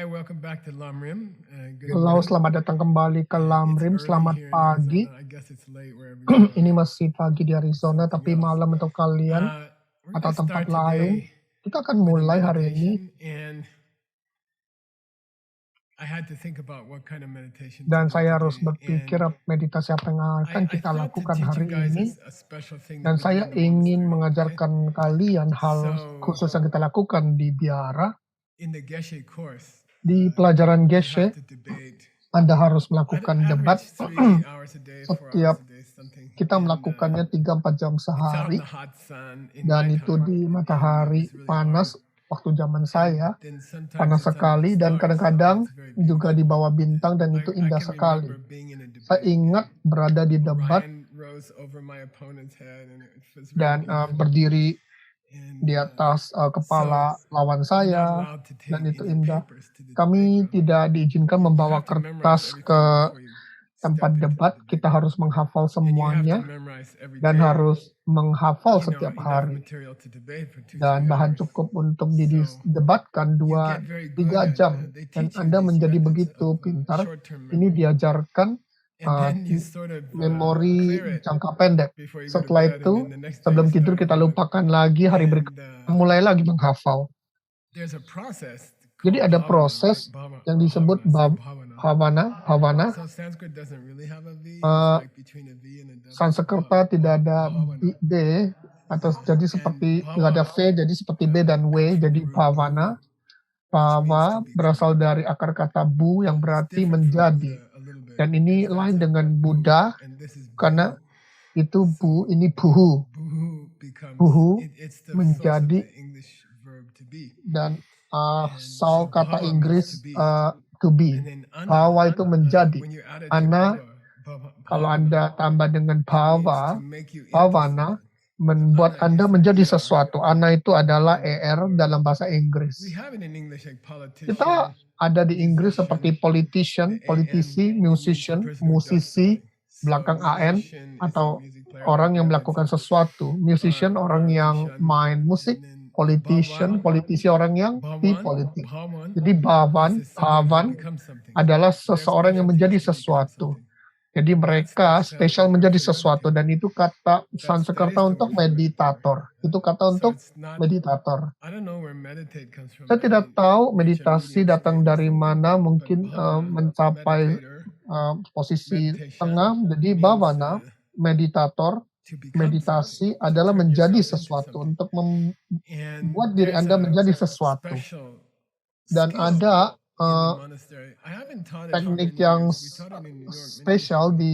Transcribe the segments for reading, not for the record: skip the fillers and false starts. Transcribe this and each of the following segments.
Hi, welcome back to Lamrim. Good Halo, morning. selamat datang kembali ke It's Lamrim. early Selamat here in pagi. Arizona. I guess it's late wherever you are. Ini masih pagi di Arizona, tapi Something else. malam untuk kalian We're atau going to tempat start lain. today Kita akan with a mulai hari ini, meditation, and I had to think about what kind of meditation to dan do saya harus today. berpikir And meditasi apa yang akan I kita thought to lakukan teach hari you guys ini. a special thing that Dan we do saya in the ingin monastery. Okay? mengajarkan kalian hal So, khusus yang kita lakukan di biara. in the Geshe course, Di pelajaran you Geshe, have to debate. Anda harus I'd melakukan debat. average 3 hours a day, 4 Setiap hours a day, something. kita And melakukannya 3-4 jam it's out in sehari. the hot sun in Dan my itu time. di And matahari it's really panas hard. waktu zaman And saya. then sometimes Panas it's under the sekali, dan stars. kadang-kadang It's very juga di beautiful. bawah bintang, dan itu I indah can sekali. remember being in a Saya debate. ingat berada di debat Orion rose over my opponent's head, and it was very dan beautiful. berdiri And di atas kepala lawan you're not saya, allowed to dan take itu any indah. papers to the debate Kami room. tidak diizinkan You membawa have to memorize kertas everything ke before you tempat step into the debat. debate Kita room. harus menghafal And you have to semuanya memorize every dan day. harus menghafal Enough setiap hari. material to debate for 2-3 Dan bahan hours. cukup untuk So didebatkan you get very good 2-3 at jam. they Dan teach you Anda these menjadi methods begitu of pintar. short-term Ini memory. diajarkan And then you sort of memori clear it jangka pendek. before you go to Setelah bed, and itu, then the next day sebelum you tidur start kita over. lupakan lagi, hari And berikutnya mulai lagi menghafal. there's a process Jadi called ada bhavana, proses right? Bhava- yang disebut bhavana. bhavana. So Sanskrit doesn't really have a V. It's Uh, like between a V and a W. Sanskerta tidak ada Bhavana. B, atau jadi seperti And tidak ada V, jadi seperti B dan W, comes from jadi the root bhavana. bhu, which means Bhava to become. berasal dari akar kata bu yang It's berarti different from menjadi. Buddha a little bit. Dan ini It's lain that's dengan bhu, Buddha, and this is karena bhu. itu bu, So ini buhu. bhu becomes Buhu it's the source of menjadi, the English verb to be. dan And asal so kata bhava means Inggris to be. to And be. then Bhava itu menjadi. when you add it to Ana, kalau Anda tambah dengan it means bhava, to make you into bhavana, something. membuat Ana Anda is menjadi ER. sesuatu. Ana itu adalah And ER dalam bahasa Inggris. we have it in English like politician, Kita ada di Inggris seperti politician, the AN, politisi, it means the musician, person who does musisi, something. So belakang AN, musician is a atau music player, orang like yang that, melakukan that's sesuatu. Musician, orang yang politician. main musik. And then Politician, bhavan, politisi, orang yang di bhavan, politik. bhavan Jadi bhavan, is someone who bhavan becomes something. adalah They're seseorang yang special menjadi things to become sesuatu. something. Jadi And that's mereka the spesial Sanskrit menjadi word for sesuatu, meditate. dan itu kata That is Sanskerta the untuk word for meditate. meditator. Itu kata So untuk it's not, meditator. I don't know where meditate comes from. Saya I tidak mean, tahu reach a meditasi medium datang state or dari something, mana, but mungkin bhavana, mencapai meditator, posisi meditation tengah. Jadi means bhavana, meditator, to become meditasi something, to adalah turn menjadi yourself into sesuatu, something. untuk And membuat diri there's Anda a menjadi sesuatu. special Dan skill ada in the monastery. I haven't taught it for teknik many yang years. We taught it in New York many years spesial ago. di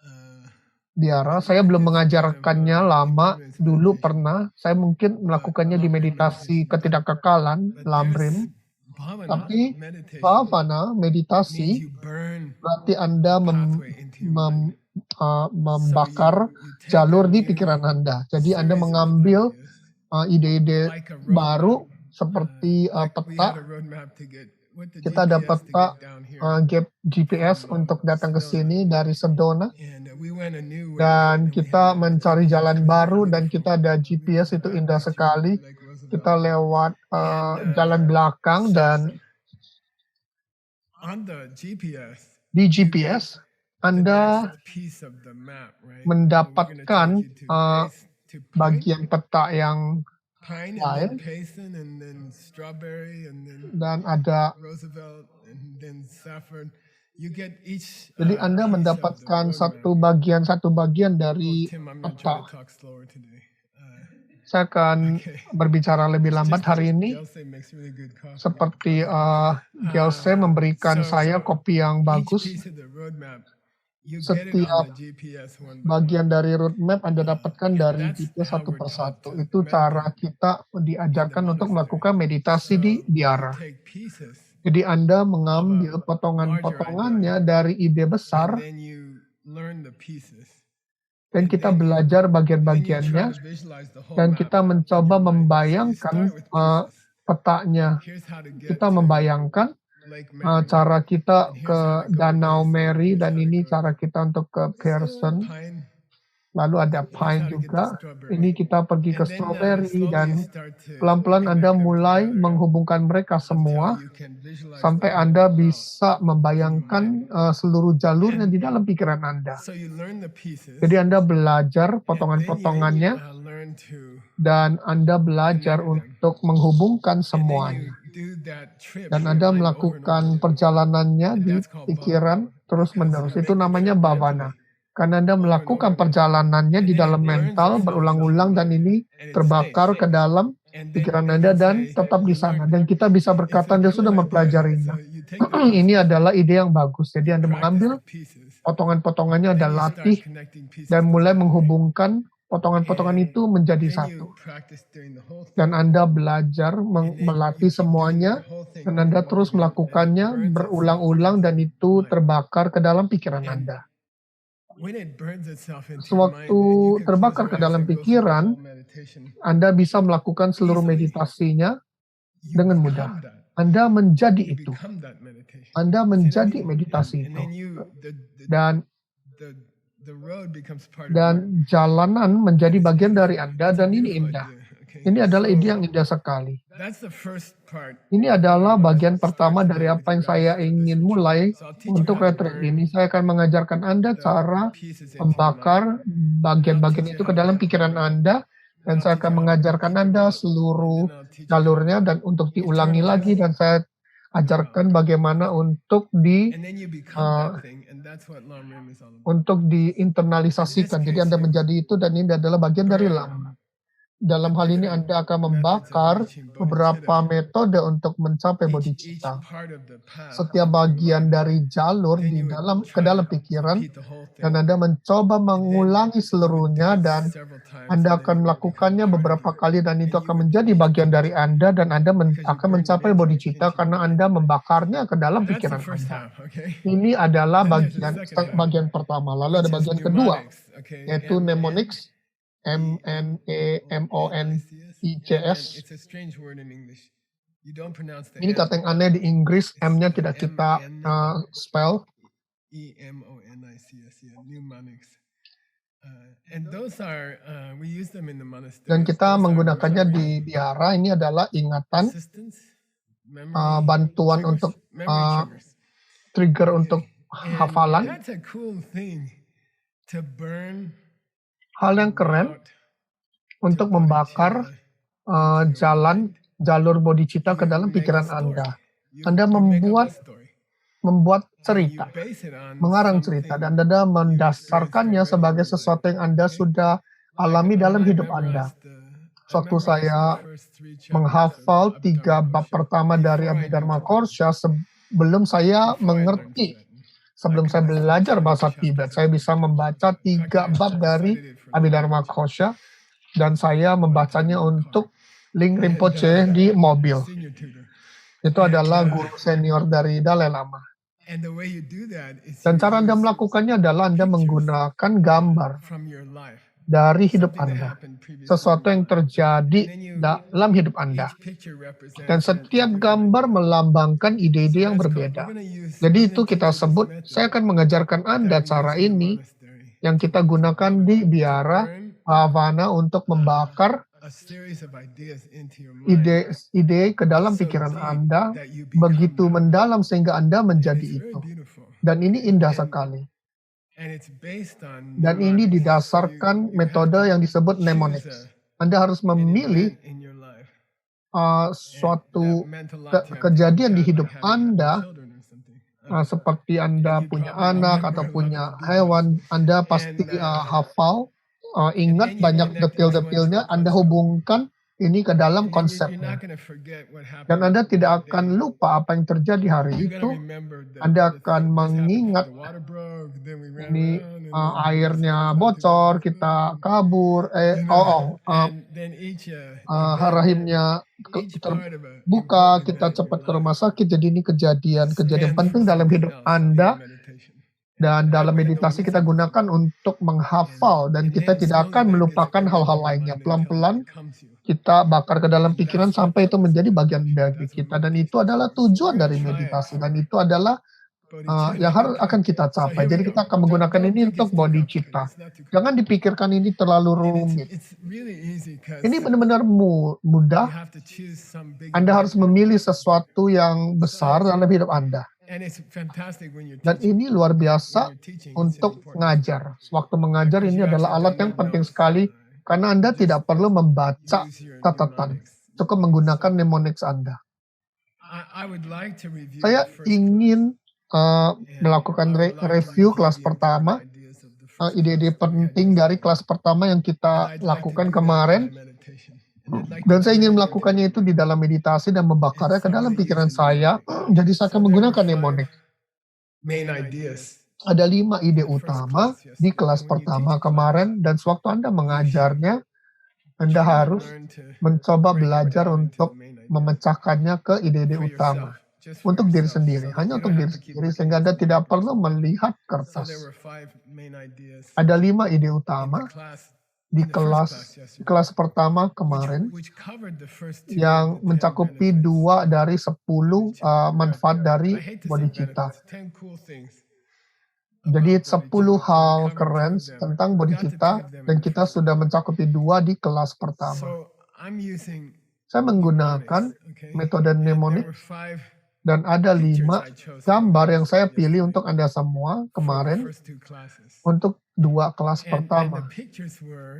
Uh, biara. Saya belum it's kind of mengajarkannya lama. impermanence Dulu meditation. pernah. Saya mungkin melakukannya di Lamrim meditasi meditation. ketidakkekalan, But lamrim. there's bhavana Tapi meditation bhavana, means meditasi, you burn berarti Anda pathway into your mind. So membakar you take jalur a di new pikiran Anda. Jadi Anda series of mengambil ideas ide-ide like a baru roadmap. seperti Like we peta. had a roadmap to get with the Kita ada GPS to peta get down here. gap GPS untuk datang ke Sedona. sini dari Sedona. And we went a new way, Dan and we kita had a mencari GPS. jalan It was very baru, dan beautiful. kita ada We GPS, went itu back indah through sekali. like Roosevelt. Kita lewat And jalan belakang, dan on the GPS, di you get GPS the Anda next piece of the map, right? So we're going to mendapatkan take you to Pace, to Pine, bagian peta yang Pine, and lain, then Payson, and then Strawberry, and then dan ada. Roosevelt, and then Safford. You get each Jadi Anda piece of the mendapatkan roadmap. satu bagian Oh, dari Tim, I'm going to try to peta. talk slower today. Saya akan Okay. berbicara lebih It's lambat just hari ini. Gelsey makes really good coffee. Seperti Gelse memberikan So saya kopi yang each bagus. piece of the roadmap, you get it Setiap on the GPS one by one. bagian dari roadmap Anda dapatkan And dari that's GPS how satu we're persatu. taught to Itu cara meditate kita in the diajarkan untuk monastery. melakukan meditasi So di you biara. take pieces Jadi Anda of mengambil a larger idea, potongan-potongannya dari ide and besar, then you learn the pieces, dan and kita then belajar then you bagian-bagiannya, try to visualize the whole dan map kita in mencoba your mind. So you membayangkan start with pieces. petanya. Here's how to get Kita to membayangkan Lake Mary, cara kita and here's ke how to go to Danau Payson, Mary, here's dan how to ini go cara to kita untuk ke Pearson. Pine. lalu ada That's pine how to get juga. the strawberry. Ini kita pergi ke And then you strawberry slowly dan start to pelan-pelan Anda connect them mulai together. menghubungkan mereka That's how semua you can visualize the sampai whole Anda route bisa in your membayangkan mind. seluruh jalurnya And di dalam pikiran Anda. so you learn the pieces, Jadi Anda belajar and then you potongan-potongannya learn to dan Anda belajar connect them. untuk menghubungkan And then you semuanya. do that trip Dan in your Anda mind over and over melakukan again. perjalanannya And di that's called pikiran bhavana, terus-menerus. because you Itu make the namanya trip bhavana. mentally Karena Anda over and melakukan over again. perjalanannya And di then it dalam burns mental itself into berulang-ulang your dan mind, ini and it terbakar stays. ke dalam And then pikiran you Anda can dan say tetap di you sana. learned Dan it. kita bisa It's berkata a Anda cool sudah idea. So mempelajarinya. you take the pieces, Ini adalah ide yang bagus. Jadi you Anda practice mengambil the pieces, potongan-potongannya, Anda then you start latih connecting pieces dan mulai together. menghubungkan potongan-potongan And itu menjadi then satu. you practice doing the whole Dan thing. Anda belajar And then you melatih keep doing semuanya that whole thing dan over Anda and over terus again, and it melakukannya burns itself berulang-ulang into dan your itu mind. terbakar ke dalam pikiran And Anda. when it burns itself into your mind, Sewaktu man, you can close terbakar your ke eyes dalam and go through the pikiran, whole meditation Anda bisa melakukan seluruh easily. meditasinya You dengan mudah. become that. Anda menjadi You itu. become that meditation. Anda See what I menjadi mean? meditasi And itu. then Dan the road becomes part of you. jalanan menjadi And it's bagian dari beautiful. Anda It's a dan ini beautiful indah. idea. Okay. Ini adalah ide So yang indah sekali. that's the first part Ini of adalah what I bagian want to pertama start dari today apa with you yang guys saya for this ingin retreat. mulai So I'll teach you untuk how to retreat burn ini. Saya akan mengajarkan Anda the cara pieces into your mind. membakar And I'll bagian-bagian teach you itu ke how to dalam get pikiran bhavana. Anda, And dan I'll saya teach akan you how to mengajarkan keep Anda your mind. And seluruh then I'll teach you how to jalurnya dan untuk diulangi lagi, internalize dan saya the ajarkan knowledge. bagaimana untuk And then you become that thing, and that's what Lam Rim is all about. untuk In this diinternalisasikan. Jadi case, Anda you menjadi itu dan ini adalah bagian dari burn Lam. the Dalam hal ini different Anda akan methods of membakar reaching beberapa bodhicitta. metode untuk mencapai Each bodhicitta. part of the path Setiap into your bagian mind. dari jalur Then di you would dalam ke try dalam to pikiran, repeat the whole dan thing. Anda mencoba And then mengulangi you would do seluruhnya it dan several times, Anda and then akan it would become melakukannya part of beberapa you. kali dan And itu you akan would menjadi reach bagian dari bodhicitta Anda dan Anda because you akan burned it mencapai into bodhicitta your karena mind. Anda membakarnya ke dalam That's the pikiran first Anda. half, okay? Ini adalah Then there's the bagian second half, bagian pertama. Lalu which ada is bagian kedua, mnemonics, okay? yaitu mnemonics, M-N-E-M-O-N-I-C-S. MNEMONICS. It's a strange word in English. You don't pronounce the Ini M. kata yang aneh di Inggris, It's M-nya tidak kita spell. E-M-O-N-I-C-S, yeah, mnemonics. And those are, we use them in the monastery. Dan kita menggunakannya di biara. Ini adalah ingatan, Assistance, bantuan triggers, untuk memory triggers. trigger untuk And hafalan. that's a cool thing to burn Hal yang keren untuk membakar jalan jalur bodhicitta ke dalam pikiran Anda. Anda membuat cerita, mengarang cerita, dan Anda mendasarkannya sebagai sesuatu yang Anda sudah alami dalam hidup Anda. Waktu saya menghafal 3 bab pertama dari Abhidharma Korsha, sebelum saya mengerti, sebelum saya belajar bahasa Tibet, saya bisa membaca 3 bab dari Abhidharma Korsha, dan saya membacanya untuk Ling Rinpoche di mobil. Itu adalah guru senior dari Dalai Lama. Dan cara Anda melakukannya adalah Anda menggunakan gambar dari hidup Anda. Sesuatu yang terjadi dalam hidup Anda. Dan setiap gambar melambangkan ide-ide yang berbeda. Jadi itu kita sebut, saya akan mengajarkan Anda cara ini yang kita gunakan di biara bhavana untuk membakar ide ke dalam pikiran Anda begitu mendalam sehingga Anda menjadi itu. Dan ini indah sekali. Dan ini didasarkan metode yang disebut mnemonics. Anda harus memilih suatu kejadian di hidup Anda, seperti Anda punya anak atau punya hewan, Anda pasti hafal, ingat banyak detail-detailnya, Anda hubungkan ini ke dalam konsepnya. Dan Anda tidak akan lupa apa yang terjadi hari itu. Anda akan mengingat ini airnya bocor, kita kabur, rahimnya terbuka, kita cepat ke rumah sakit. Jadi ini kejadian penting dalam hidup Anda. Dan dalam meditasi kita gunakan untuk menghafal dan kita tidak akan melupakan hal-hal lainnya. Pelan-pelan kita bakar ke dalam pikiran sampai itu menjadi bagian dari kita. Dan itu adalah tujuan dari meditasi. Dan itu adalah yang harus akan kita capai. Jadi kita akan menggunakan ini untuk bodhicitta. Jangan dipikirkan ini terlalu rumit. Ini benar-benar mudah. Anda harus memilih sesuatu yang besar dalam hidup Anda. Dan ini luar biasa untuk mengajar. Waktu mengajar ini adalah alat yang penting sekali karena Anda tidak perlu membaca catatan. Cukup menggunakan mnemonics Anda. Saya ingin melakukan review kelas pertama, ide-ide penting dari kelas pertama yang kita lakukan kemarin, dan saya ingin melakukannya itu di dalam meditasi dan membakarnya ke dalam pikiran saya, jadi saya akan menggunakan mnemonic. Ada 5 ide utama di kelas pertama kemarin, dan sewaktu Anda mengajarnya, Anda harus mencoba belajar untuk memecahkannya ke ide-ide utama. Untuk diri sendiri, hanya untuk diri sendiri, sehingga Anda tidak perlu melihat kertas. Ada 5 ide utama di kelas pertama kemarin yang mencakupi 2 dari 10 manfaat dari bodhicitta. Jadi 10 hal keren tentang bodhicitta, dan kita sudah mencakupi 2 di kelas pertama. Saya menggunakan metode mnemonic, dan ada 5 gambar yang saya pilih untuk Anda semua kemarin untuk 2 kelas pertama.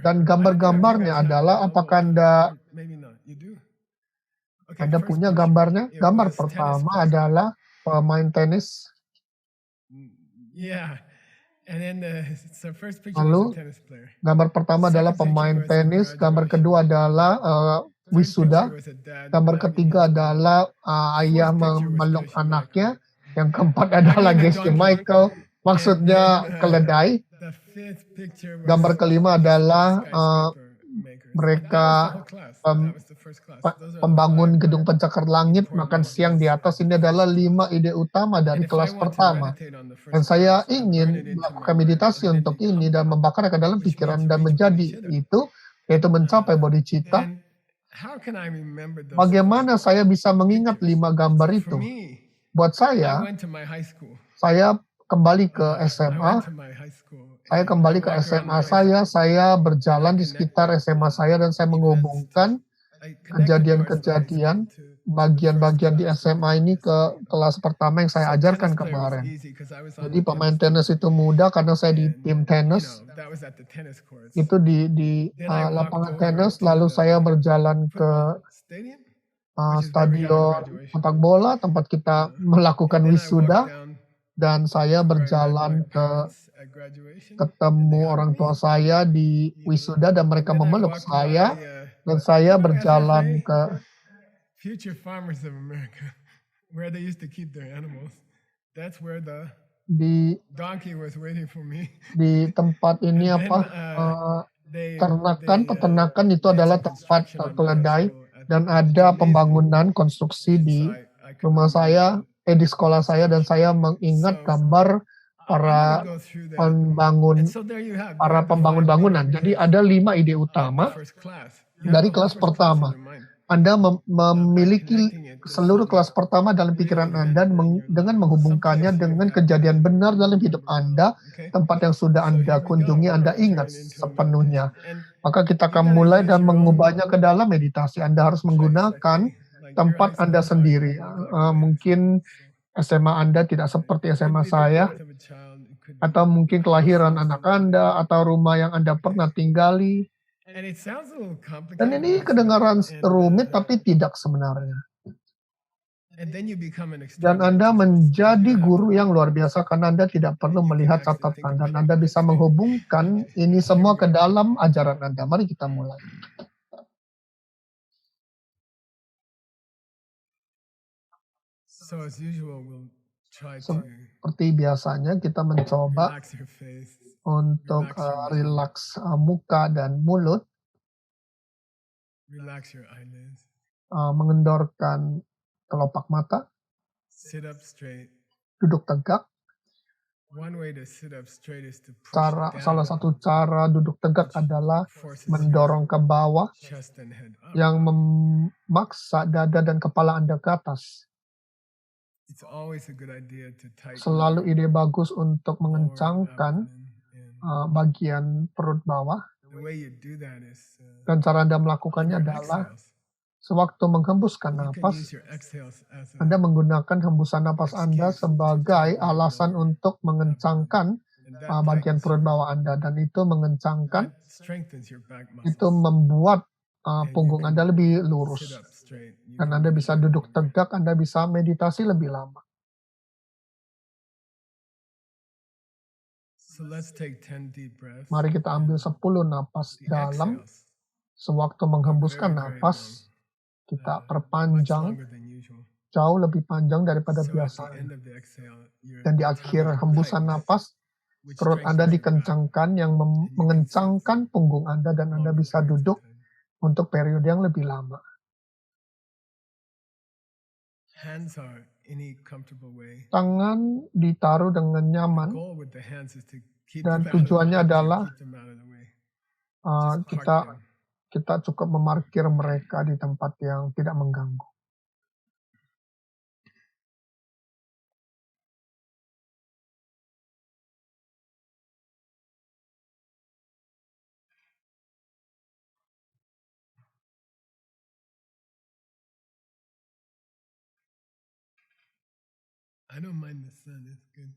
Dan gambar-gambarnya adalah, apakah Anda punya gambarnya? Gambar pertama adalah pemain tenis. Lalu gambar pertama adalah pemain tenis, gambar kedua adalah wisuda, gambar ketiga adalah ayah memeluk anaknya, yang keempat adalah gestur Michael, maksudnya keledai. Gambar kelima adalah mereka pembangun gedung pencakar langit, makan siang di atas. Ini adalah 5 ide utama dari kelas pertama. Dan saya ingin melakukan meditasi untuk ini dan membakar ke dalam pikiran dan menjadi itu, yaitu mencapai bodhicitta. Bagaimana saya bisa mengingat 5 gambar itu? Buat saya kembali ke SMA. Saya kembali ke SMA saya berjalan di sekitar SMA saya, dan saya menghubungkan kejadian-kejadian, bagian-bagian di SMA ini ke kelas pertama yang saya ajarkan kemarin. Jadi pemain tenis itu mudah karena saya di tim tenis. Itu di lapangan tenis, lalu saya berjalan ke stadion sepak bola tempat kita melakukan wisuda, dan saya berjalan ketemu orang tua saya di wisuda, dan mereka memeluk saya, dan saya berjalan ke di tempat ini peternakan itu adalah tempat keledai, dan ada pembangunan konstruksi di rumah saya, di sekolah saya, dan saya mengingat gambar para pembangun bangunan. Jadi ada 5 ide utama dari kelas pertama. Anda memiliki seluruh kelas pertama dalam pikiran Anda dengan menghubungkannya dengan kejadian benar dalam hidup Anda, tempat yang sudah Anda kunjungi, Anda ingat sepenuhnya. Maka kita akan mulai dan mengubahnya ke dalam meditasi. Anda harus menggunakan tempat Anda sendiri. Mungkin SMA Anda tidak seperti SMA saya, atau mungkin kelahiran anak Anda, atau rumah yang Anda pernah tinggali. Dan ini kedengaran rumit, tapi tidak sebenarnya. Dan Anda menjadi guru yang luar biasa karena Anda tidak perlu melihat catatan, dan Anda bisa menghubungkan ini semua ke dalam ajaran Anda. Mari kita mulai. Seperti biasanya kita mencoba untuk rileks muka dan mulut, mengendorkan kelopak mata, duduk tegak. Salah satu cara duduk tegak adalah mendorong ke bawah, yang memaksa dada dan kepala Anda ke atas. it's always a good idea to tighten Selalu ide bagus untuk lower mengencangkan abdomen, and bagian perut bawah, the way you do that is dan cara Anda on melakukannya your adalah exhales. sewaktu menghembuskan You can use napas, your exhales as Anda a menggunakan hembusan napas Anda excuse to sebagai tighten your alasan lower untuk mengencangkan abdomen, and that bagian tightens perut your bawah Anda, dan itu mengencangkan, that strengthens your back itu muscles, membuat and you punggung Anda can lebih sit lurus, up straight. You dan can Anda bisa meditate duduk longer. tegak, Anda bisa meditasi lebih lama. So let's take 10 deep breaths. Mari kita ambil 10 napas The dalam. exhales Sewaktu are menghembuskan very long, napas, kita much perpanjang longer than usual. jauh lebih panjang daripada So at the biasanya. end of the exhale, your Dan di tummy akhir hembusan tightens, napas, which perut Anda strengthens your back, dikencangkan, yang and you can sit mengencangkan punggung Anda, dan Anda longer bisa periods of duduk time. untuk periode yang lebih lama. Hands are any comfortable way. Tangan ditaruh dengan The nyaman, goal with the hands is to keep dan them out of the tujuannya way, to adalah keep them out of the way. Just park kita them. kita cukup memarkir mereka di tempat yang tidak mengganggu. I don't mind the sun. It's good.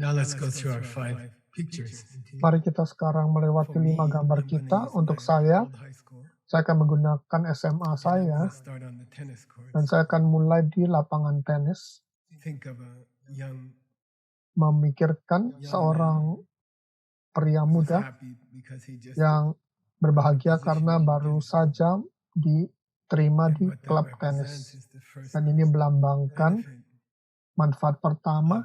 Now let's go through our 5 pictures. Mari kita sekarang melewati 5 gambar kita. Untuk saya akan menggunakan SMA saya, dan saya akan mulai di lapangan tenis. Memikirkan seorang pria muda yang berbahagia karena baru saja diterima di klub tenis. Dan ini melambangkan manfaat pertama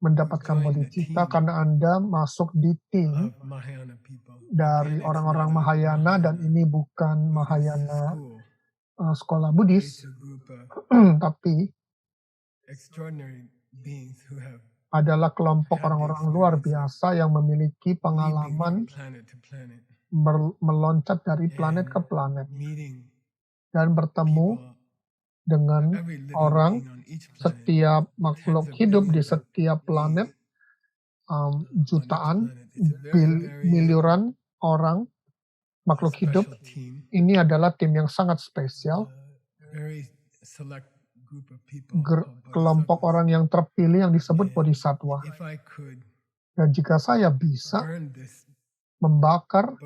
mendapatkan bodhicitta karena Anda masuk di tim dari orang-orang Mahayana, dan ini bukan Mahayana sekolah Buddhis, tapi adalah kelompok orang-orang luar biasa yang memiliki pengalaman meloncat dari planet ke planet dan bertemu dengan orang, setiap makhluk hidup di setiap planet, jutaan, miliaran orang makhluk hidup. Ini adalah tim yang sangat spesial, kelompok orang yang terpilih yang disebut bodhisattva. Dan jika saya bisa membakar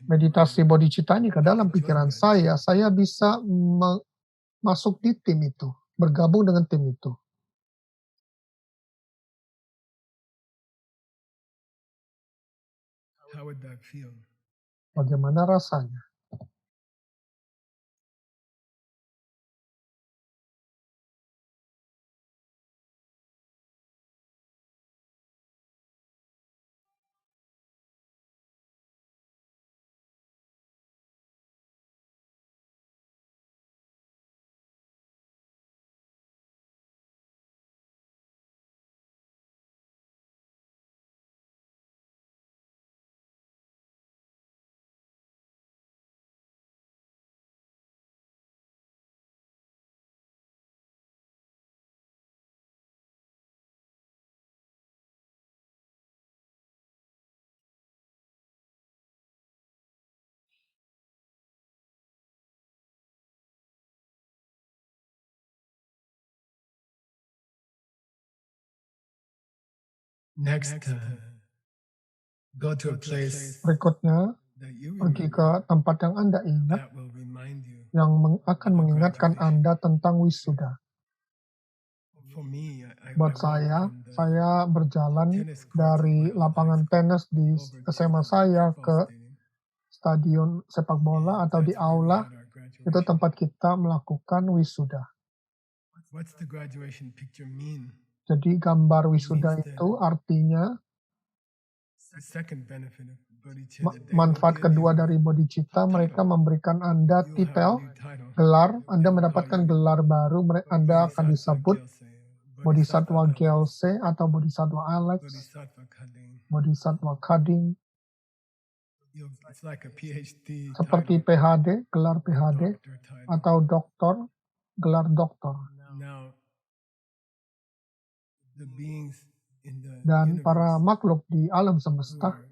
meditasi bodhicitta ini ke dalam pikiran saya bisa masuk di tim itu, bergabung dengan tim itu. Bagaimana rasanya? Next, go to a place Berikutnya, that you pergi remember ke tempat yang Anda ingat, that will remind you. yang akan mengingatkan Anda tentang wisuda. For me, I Buat walked saya, from the saya berjalan tennis courts of dari my old high lapangan school tenis di over to SMA the saya football ke stadium, stadion sepak bola and atau di that's where we aula. had our Itu graduation. tempat kita melakukan wisuda. What's the graduation picture mean? Jadi gambar It wisuda means itu that artinya the second benefit of bodhicitta, they will manfaat give kedua you dari bodhicitta, mereka title. memberikan Anda You'll have a titel, new title. gelar, They Anda will call mendapatkan you gelar baru, Anda akan Bodhisattva disebut Gyalse, Bodhisattva Bodhisattva Alex, Gyalse atau Bodhisattva Alex, Bodhisattva Kading. Bodhisattva Kading, It's like a PhD seperti title PhD, gelar or PhD, doctor title. atau doktor, gelar doktor. Now, the beings in the Dan para universe makhluk di alam who semesta are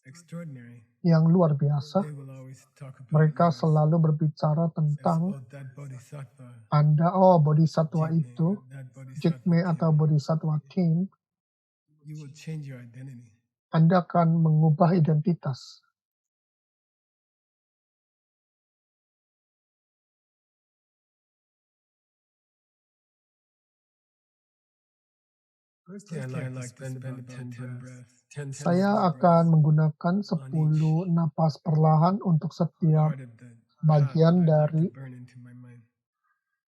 extraordinary, yang luar biasa, they will always talk about mereka you selalu berbicara as, tentang oh, that bodhisattva, Anda, bodhisattva Jigme, itu, that bodhisattva Jigme atau king. bodhisattva king, You will change your identity. Anda akan mengubah identitas. Firstly, I like to spend about 10 breaths. 10 Saya slow akan breaths menggunakan 10 napas perlahan untuk setiap part of the path bagian I'd like dari to burn into my mind.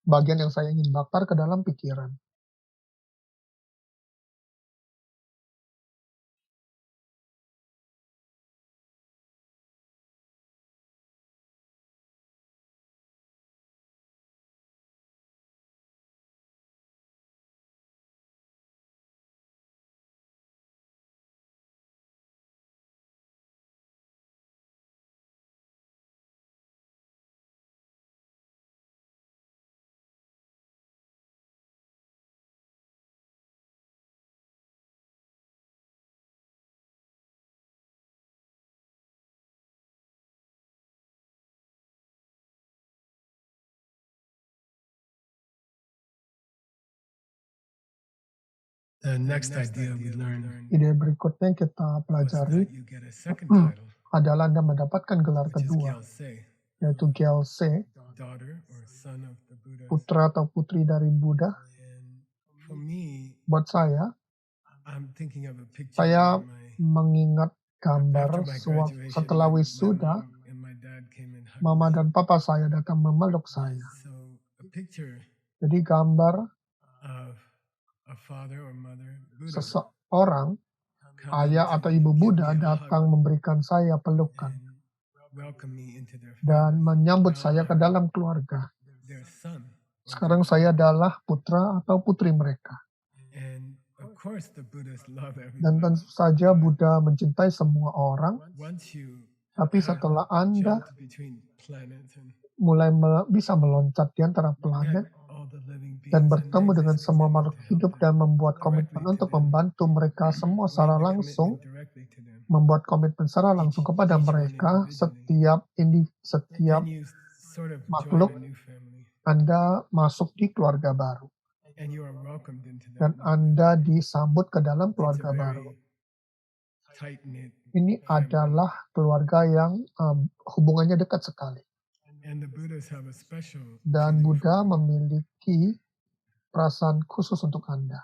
bagian yang saya ingin bakar ke dalam pikiran. The next idea we learn Ide berikutnya yang kita was pelajari that you get a second title. adalah Anda mendapatkan gelar Which is kedua, Gyalse, yaitu Gyalse, daughter or son of the Buddha. putra atau putri dari Buddha. And for me, Buat saya I'm thinking of a picture saya where mengingat gambar after my graduation, setelah my wisuda, mom and my dad came and hugged mama me. dan papa saya datang memeluk saya. So a picture Jadi gambar of a father or mother Buddha seseorang, coming ayah to atau ibu give Buddha me a datang hug memberikan saya pelukan and welcome me into their dan family. menyambut Now saya ke I'm dalam keluarga. their son or Sekarang their saya child. adalah putra atau putri mereka. And of course the Buddhists love Dan everybody. tentu saja Buddha mencintai semua orang, Once you tapi have setelah Anda jumped between planets and mulai bisa meloncat di antara planet met all the living dan beings and bertemu made dengan this semua commitment makhluk to help hidup them, dan membuat directly komitmen to untuk them, membantu mereka semua made secara the langsung, commitment directly to them, membuat komitmen secara langsung kepada each one mereka, individually, setiap then you sort of join makhluk, a new family, Anda masuk di keluarga baru and you are welcomed into dan that new Anda family. disambut ke dalam It's a keluarga baru. very tight-knit Ini family. adalah keluarga yang hubungannya dekat sekali. And the Buddhists have a special Dan feeling Buddha for you. memiliki perasaan khusus untuk Anda.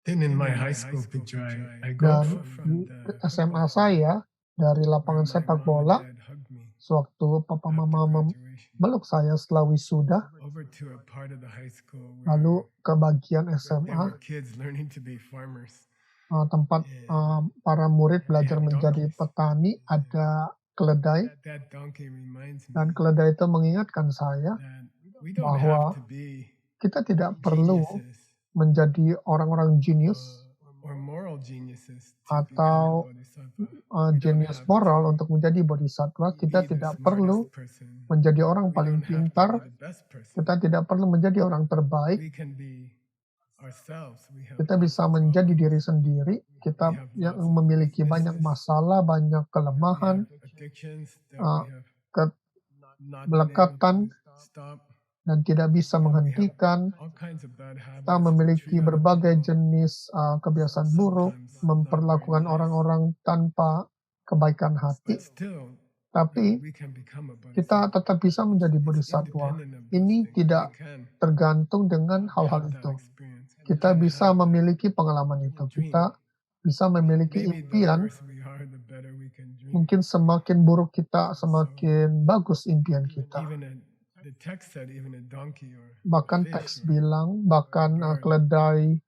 Then in my high school picture, I go Dan from di the SMA football field saya, dari where lapangan my sepak mom and bola, dad hugged me sewaktu papa after mama graduation, memeluk saya setelah wisuda, over to a part of the high school lalu where ke bagian there SMA, were kids learning to be farmers. tempat para murid belajar menjadi petani, ada keledai, That donkey reminds dan me keledai itu mengingatkan saya that we don't have bahwa to be kita tidak perlu geniuses menjadi orang-orang jenius or moral geniuses to become a atau bodhisattva. We don't jenius have moral to untuk menjadi bodhisattva. Kita be the tidak perlu smartest person. menjadi orang We paling don't have to be pintar. the best person. Kita tidak perlu menjadi orang terbaik. We can be ourselves. We have Kita lots bisa of menjadi problems. diri sendiri. Kita We have yang lots of memiliki banyak weaknesses. masalah, banyak We kelemahan, have addictions that uh, we have not been able melekatan, to stop. dan tidak bisa We have menghentikan. all kinds of bad Kita habits to memiliki treat other berbagai people, jenis kebiasaan buruk, sometimes not very memperlakukan nice. orang-orang tanpa kebaikan hati, But still, tapi we can become a kita bodhisattva. tetap bisa menjadi It's bodhisattva. independent of those Ini things. tidak We can tergantung dengan hal-hal have that itu. experience. We Kita can bisa have that memiliki pengalaman itu. dream. Kita bisa memiliki Maybe the impian. worse we are, the better we can dream. Mungkin semakin buruk kita, semakin bagus impian kita. Even the text said even a donkey or a Bahkan fish teks or bilang, bahkan bird, keledai,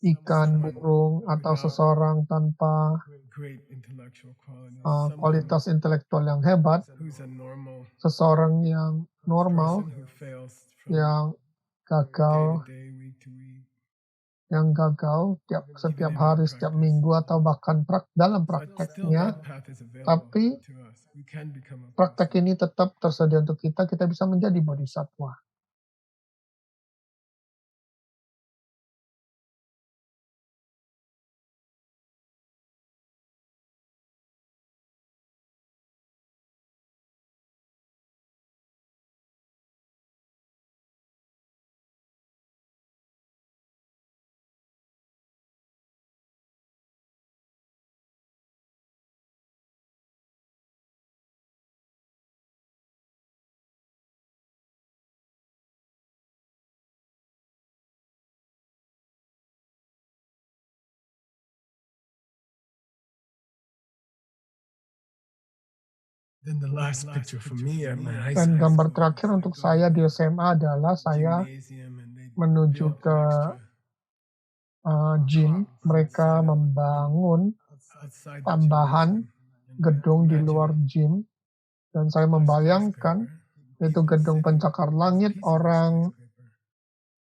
ikan, someone burung, atau without seseorang tanpa great intellectual qualities, someone kualitas intelektual yang hebat, who's a normal seseorang yang normal, person who fails from yang day gagal, to day, week to week, setiap even in hari, our setiap practice. minggu, atau bahkan dalam But still prakteknya. that path is available Tapi to us. We can become a praktek bodhisattva. ini tetap tersedia untuk kita bisa menjadi bodhisattva. Then the last picture for me at my high Dan school gambar is terakhir I untuk go saya to di SMA adalah saya gymnasium and they menuju built ke an extra gym. on the Mereka side of membangun outside the tambahan gymnasium. And gedung di imagine luar gym, dan saya a membayangkan skyscraper, itu people gedung sitting pencakar on this langit, piece of the orang skyscraper.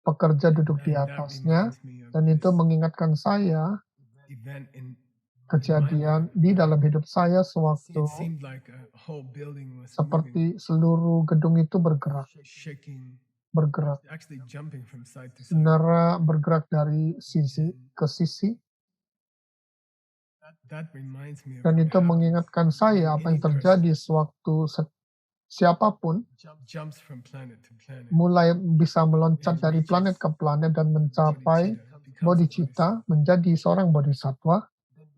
pekerja duduk di And that atasnya, reminds me of dan itu this mengingatkan saya event in my kejadian life. di dalam hidup saya It sewaktu seemed like a whole building was moving, seperti seluruh gedung itu shaking, bergerak. actually jumping from side to side. Sebenarnya bergerak dari sisi ke sisi, That reminds me of dan what itu happens mengingatkan when saya apa yang any person terjadi sewaktu siapapun jumps from planet to planet. mulai bisa meloncat dari planet ke planet dan mencapai bodhicitta, menjadi seorang bodhisattva.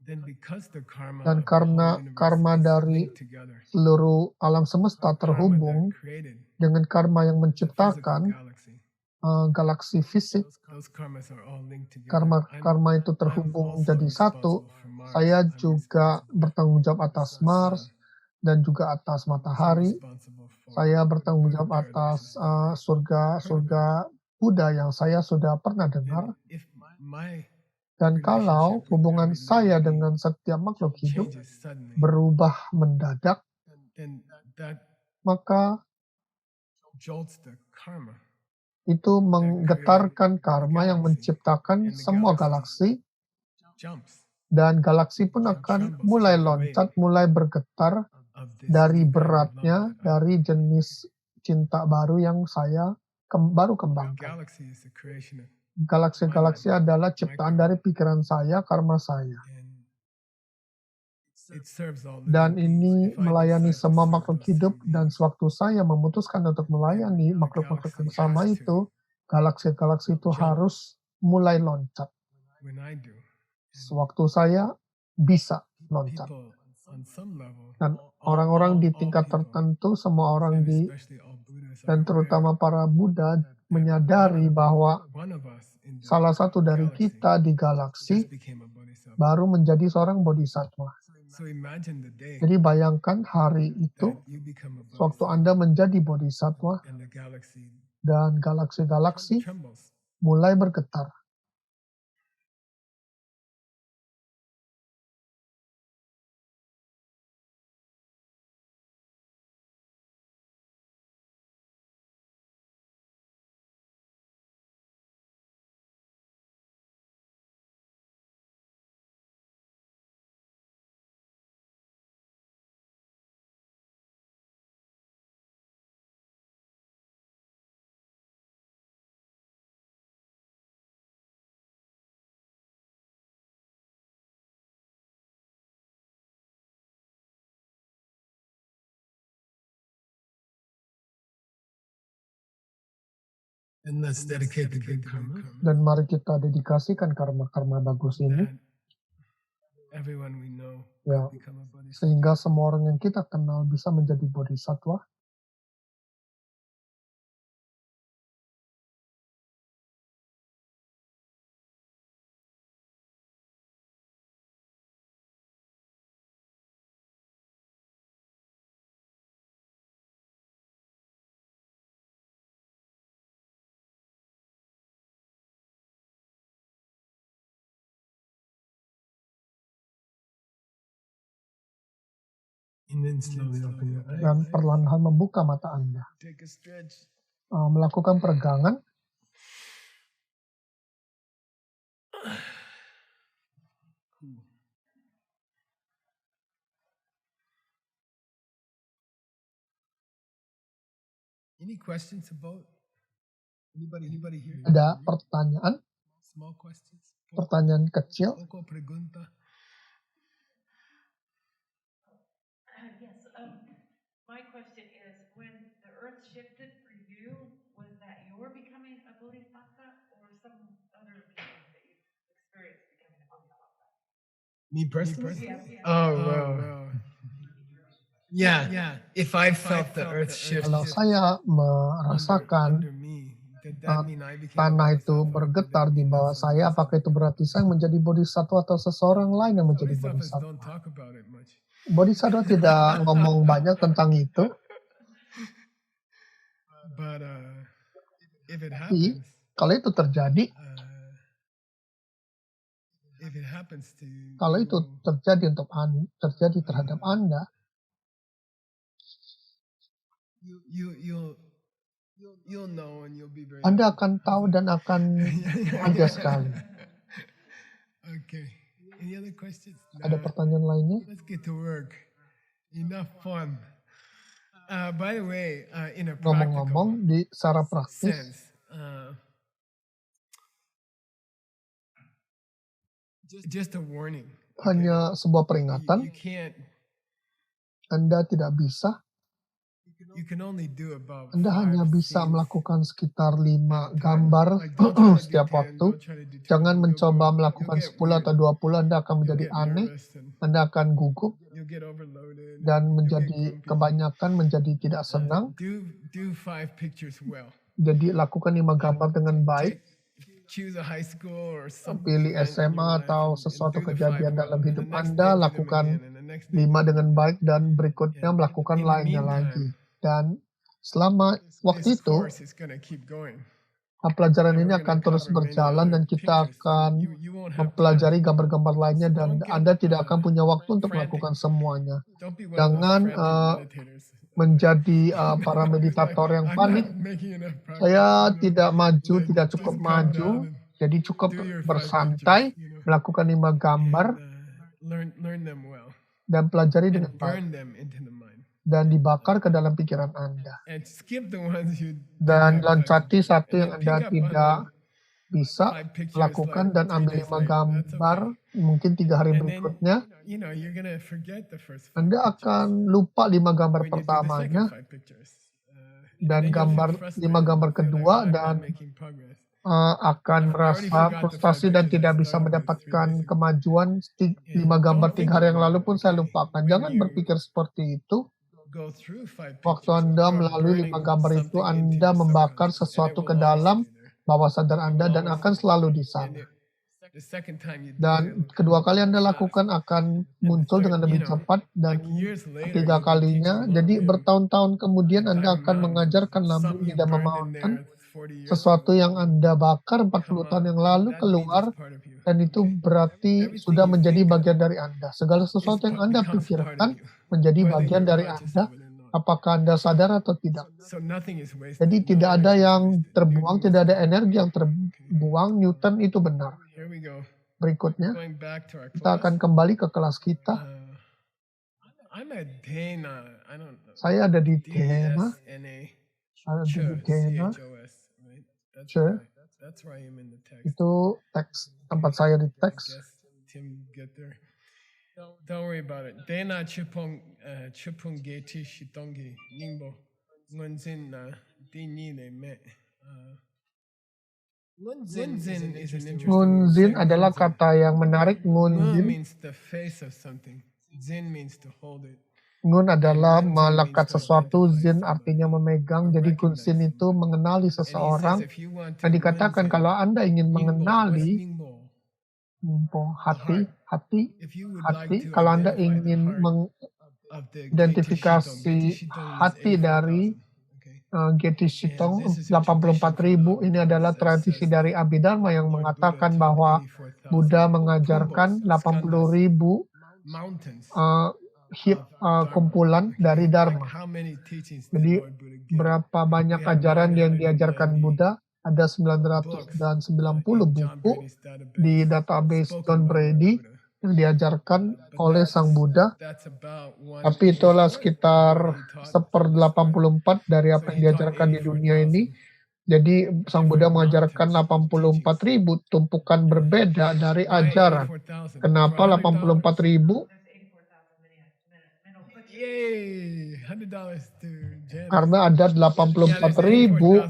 Then because the karma Dan of the karena whole universe karma is dari linked together, seluruh alam semesta karma terhubung that created dengan karma yang the physical menciptakan galaxy, galaksi fisik, those karmas are all linked together. karma itu I'm terhubung also menjadi satu. responsible for Mars. Saya I'm juga responsible bertanggung jawab for atas the Mars sun. dan juga atas I'm matahari. responsible for Saya bertanggung Buddha jawab paradise atas in Bali. surga Buddha yang saya sudah pernah dengar. Then if my Dan kalau relationship with hubungan every saya living dengan setiap makhluk hidup changes suddenly, berubah mendadak, then that maka jolts the karma. itu menggetarkan karma yang menciptakan semua galaksi, Jumps dan galaksi pun akan mulai loncat, mulai bergetar of this dari new kind of beratnya, love that I dari jenis cinta baru yang saya baru The kembangkan. galaxy is a creation of Galaksi-galaksi adalah ciptaan dari pikiran saya, karma saya. and it serves all Dan living ini beings. If I melayani decide to semua serve makhluk those hidup, three dan beings, sewaktu saya memutuskan untuk melayani the makhluk-makhluk yang galaxy sama has itu, to galaksi-galaksi itu jump harus mulai loncat. when I do. Sewaktu saya bisa loncat. People on some level, Dan orang-orang di tingkat people, tertentu, semua orang and di, especially all Buddhas, are dan aware terutama para Buddha that menyadari bahwa one of us in the salah satu dari galaxy kita di galaksi just became a bodhisattva. baru menjadi seorang bodhisattva. So imagine the day Jadi bayangkan hari itu, that you become a sewaktu bodhisattva Anda menjadi bodhisattva and the galaxy dan galaksi-galaksi trembles. mulai bergetar. And let's dedicate the good karma Dan mari kita dedikasikan karma-karma bagus ini, that everyone we know ya, could become a bodhisattva. sehingga semua orang yang kita kenal bisa menjadi bodhisattva. And then slowly open your Dan eyes. perlahan-lahan membuka mata Anda. Take a stretch. Melakukan peregangan. Cool. Any questions about anybody here? Ada pertanyaan, Small questions? pertanyaan kecil. Poco pregunta. Yes, my question is, when the earth shifted for you, was that your becoming a bodhisattva or some other being that you experienced becoming a bodhisattva? Me personally? Yeah. Oh, wow. Yeah. If I felt the earth shift Kalau saya merasakan under me, did that mean I became a tanah itu bodhisattva, or did bergetar that di mean bawah that's what saya, a apakah itu berarti saya menjadi bodhisattva atau seseorang lain yang menjadi Bodhisattvas bodhisattva? don't talk about it much. Bodhisattva tidak ngomong banyak tentang itu, But if it tapi happens, kalau itu terjadi, if it happens to kalau itu terjadi terjadi terhadap Anda, you'll know and you'll be very Anda happy. akan tahu dan akan bahagia sekali. Okay. Any other questions? Ada Nah. pertanyaan lainnya? Let's get to work. Enough fun. By the way, in a practical Ngomong-ngomong, di secara praktis, sense, just a warning. hanya sebuah You peringatan, can't. Anda tidak bisa, You can only do about Anda 5 hanya bisa scenes melakukan sekitar 5 at a time. gambar Like, don't try to do setiap 10, waktu. don't try to do 20. Jangan You'll mencoba go- melakukan you'll get 10 atau weird. 20, Anda akan You'll menjadi get aneh, nervous and Anda akan gugup, you'll get overloaded. dan You'll get menjadi grumpy. kebanyakan menjadi tidak senang. Do 5 pictures well. Jadi lakukan 5 gambar dengan baik, Choose a high school or some pilih event in your SMA life atau and sesuatu do the 5 kejadian well. dalam And hidup the next Anda, day do them lakukan again, and the next day 5 do them dengan again. baik, dan berikutnya And melakukan in the lainnya meantime, lagi. Dan selama waktu This itu, course is gonna keep going. pelajaran And ini we're akan gonna terus cover many berjalan, other dan kita pictures. akan You won't have time mempelajari to gambar-gambar lainnya, So dan don't get, Anda tidak akan punya waktu untuk frantic. melakukan semuanya. Don't be one of those Jangan frantic meditators. menjadi para It's like, meditator yang I'm panik. not making enough progress, Saya you know. tidak maju, Like, tidak just cukup calm maju, down and jadi cukup do your 5 bersantai, pictures, you know. melakukan 5 gambar, And, learn them well dan pelajari dengan and baik, burn them into the mind. dan dibakar ke dalam pikiran Anda. And skip the ones you Dan didn't have time to loncati do. satu And yang then Anda pick up on tidak the bisa 5 pictures lakukan, like dan 3 ambil days 5 later. That's gambar okay. mungkin 3 hari And then, berikutnya. you know, you're gonna forget the first 5 Anda pictures akan lupa 5 gambar when you do the pertamanya, second 5 pictures. dan Then you'll feel 5 frustrated. gambar You'll feel kedua, like, I'm dan not making progress. akan I already merasa forgot the 5 frustasi dan pictures I tidak bisa started with 3 mendapatkan days ago. kemajuan. 5 And gambar don't 3 think hari yang about lalu it, pun saya okay? lupakan. When Jangan you berpikir seperti itu. go through 5 Waktu pictures, Anda you're melalui 5 burning gambar itu, something into Anda your membakar subconscious, and it sesuatu ke will always dalam stay there. bawah sadar It Anda, will dan always akan stay selalu there. di And sana. the second time you do it, Dan it'll kedua come kali Anda fast. lakukan akan And the muncul third, dengan you lebih know, cepat, dan like years later, ketiga you'll be kalinya, teaching jadi Lam Nim bertahun-tahun kemudian at Anda Diamond akan Mountain, mengajarkan and Lam Nim something di you Dhamma burned in Mountain, there 40 years sesuatu ago yang Anda bakar 40 come tahun out, yang and lalu that means keluar, it's part of you. dan itu Okay? berarti Everything sudah you menjadi think of bagian dari Anda. Segala is sesuatu yang Anda becomes part of pikirkan you, menjadi whether bagian you're dari conscious Anda, of it or not. apakah Anda sadar atau tidak. So nothing is wasted. Jadi No tidak ada energy is yang wasted. terbuang, Newton tidak was ada correct. energi yang Okay. terbuang. Newton itu benar. Here we go. Berikutnya, Going back to our kita class. akan kembali ke kelas kita. I'm at Dana. I don't know. Saya ada di Dena, DSNA. ada di Chos, Dena. CHOS, right? That's Sure. right. That's where I am in the text. Itu teks tempat saya di I teks. guess Tim get there. Don't worry about it. Dena chupong geti shitongi ningbo ngonzin na dini ne me Ngunzin is an interesting word. Ngunzin Say adalah ngunzin. kata yang menarik. Ngun Ngunzin. means the face of something. Zin means to hold it. Ngun adalah Ngunzin melekat means to sesuatu, identify zin somebody artinya memegang. or Jadi recognize gunsin itu somebody. mengenali And he says seseorang. if you want to Dan dikatakan ngunzin, kalau Anda ingin Ningbo. What's mengenali Ningbo? hati, hati, If you would like hati. to Kalau Anda identify the ingin heart of the mengidentifikasi Getty Shitong is hati dari 84,000. Okay. Getty And Shitong this is a 84.000, tradition ini from adalah Abhidharma that tradisi says dari that Abhidharma yang Lord Buddha mengatakan taught bahwa 84,000 Buddha mengajarkan kumbhos, skandhas, 80.000 mountains of kumpulan Dharma. dari Okay. Like Dharma. how many teachings did Jadi Lord Buddha give? berapa banyak We have ajaran yang 990 diajarkan Buddha? Ada books 990 in John buku Brady's di database database spoken John by Lord Brady Buddha. yang diajarkan But oleh Sang Buddha. that's about Tapi itulah 1/84 of sekitar what he taught on this earth. 1/84 dari So apa yang he taught diajarkan di dunia ini. 84,000 Jadi Sang Buddha different mengajarkan mountains of 84.000 tumpukan berbeda dari Why ajaran. 84,000? Kenapa For $100? 84.000? There's 84,000 mental pictures. Yay! $100 to Janice. Karena ada 84.000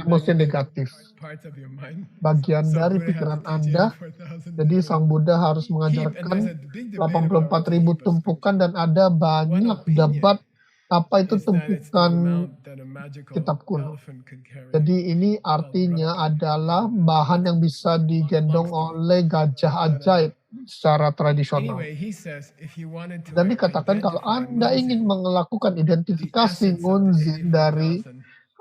emosi negatif. Parts of your mind. Bagian So dari Buddha had pikiran to teach Anda. 84,000 Jadi different Sang Buddha harus heap, and mengajarkan there's a big debate about what the 84.000 heap of tumpukan scripture. dan ada banyak debat apa itu Is that it's the tumpukan amount that a magical kitab kuno. elephant could carry. Jadi ini artinya adalah bahan yang bisa digendong oleh gajah ajaib secara tradisional. Anyway, he says if you wanted to Dan dikatakan kalau identify Anda ingin Ngunzin, melakukan the identifikasi essence of the ngunzin dari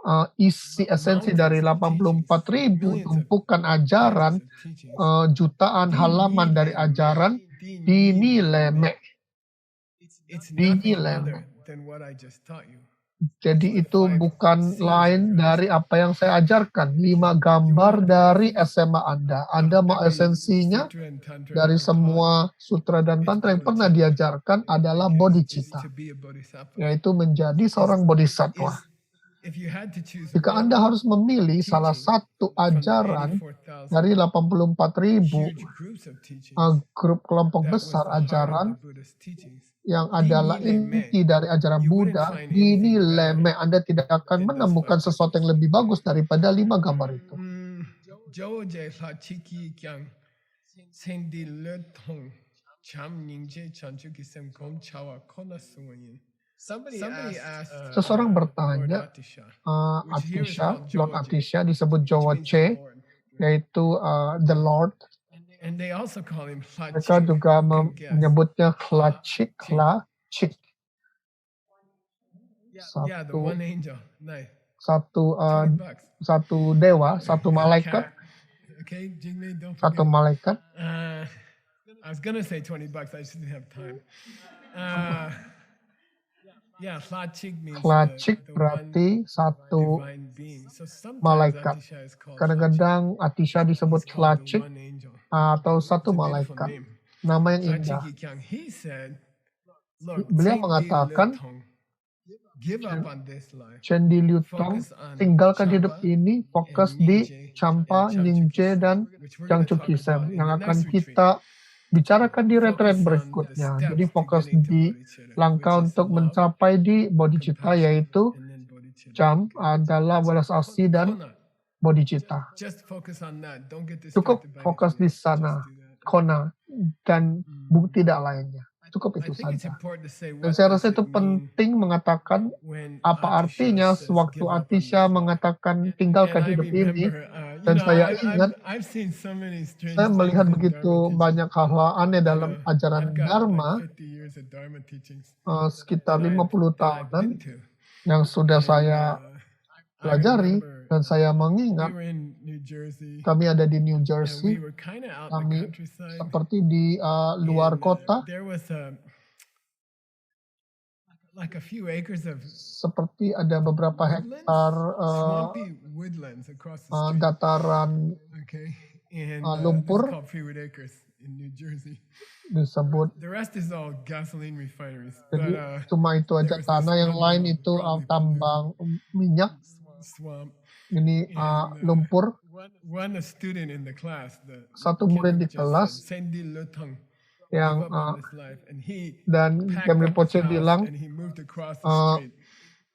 84,000 isi esensi dari 84.000 tumpukan ajaran, pages of teachings, jutaan halaman dari ajaran, dinileme. it's Dini nothing lem. other than what I just taught you. Jadi itu bukan lain dari apa yang saya ajarkan. 5 gambar dari SMA Anda. Anda mau esensinya Sutra and Tantra dari ever taught semua sutra dan tantra yang pernah diajarkan adalah is bodhicitta, to be a bodhisattva. yaitu menjadi seorang bodhisattva. If you had to choose Jika one Anda harus memilih salah satu from the ajaran 84,000 dari 84.000 huge groups of teachings grup kelompok that was besar the heart of ajaran the Buddha's teachings, yang adalah dinileme, inti dari ajaran you wouldn't Buddha, find anything dinileme, Anda tidak akan than those menemukan 5 sesuatu yang lebih bagus daripada 5 gambar itu. Joje la chiki kyang sendi le tong cham ningje chanchu kisem kom chawa kona suwayin. Somebody asked Seseorang Lord bertanya, Atisha, Lord Atisha disebut which means the Joche, Lord. yaitu the Lord. And they also call him Mereka Hlachik. juga Good guess. menyebutnya Hlachik. Yeah, the one angel. Nice. Satu $20. satu dewa, satu malaikat, Cat. Okay, Jingmei, don't satu forget. malaikat. I was gonna say $20. I just didn't have time. Yeah, Hlachik means Hlachik the one berarti satu divine being. So sometimes malaikat. Atisha is called Kadang-kadang Atisha disebut He's called the Hlachik one angel. atau satu It's a beautiful malaikat. name. Nama yang indah. Hlachik Kyang. He said, Look, Beliau Tsendi mengatakan, Lutong, give up on this life. Chendi Lutong, Focus on tinggalkan hidup Champa ini, fokus and di Nyingje Champa, and Nyingje, dan which we're gonna talk Changchukisem about in yang the akan next retreat. kita bicarakan di retret Focus on the berikutnya. steps Jadi to fokus getting to di bodhicitta, langkah which is untuk love, mencapai di bodhicitta, compassion, yaitu and then bodhicitta. Cham adalah belas asih dan Kona. bodhicitta. Just focus on that. Don't get Cukup distracted by fokus anything di else. sana, Just do that. kona, dan bukti tidak lainnya. Cukup I itu think it's saja. important to say Dan what saya does rasa itu it mean penting mengatakan when apa Atisha artinya says, sewaktu "Give up on Atisha this life." mengatakan And tinggalkan I hidup ini. remember, Dan saya ingat, I've seen so many strange saya things melihat in begitu Dharma teaching. banyak hal-hal aneh dalam But, ajaran I've got Dharma, like 50 years of Dharma teachings sekitar that 50 I've tahunan been to. yang sudah And, saya I pelajari, remember dan saya we mengingat were in New Jersey kami ada di New and we Jersey, were kind of out in the kami countryside. seperti di luar And, kota, there was like a few acres of seperti ada beberapa hektar swampy woodlands across the street. dataran Okay, and lumpur. this is called Freewood Acres in New Jersey. disebut. The rest is all gasoline refineries. Jadi But cuma itu aja there was tanah, this yang one lain little itu probably tambang minyak. swamp. Ini And, lumpur. One student in the class, the Satu kid murid di just kelas said, Sendi Lutong, yang give up on this life. And he dan packed Gem up his Rinpoche house bilang and he moved across the street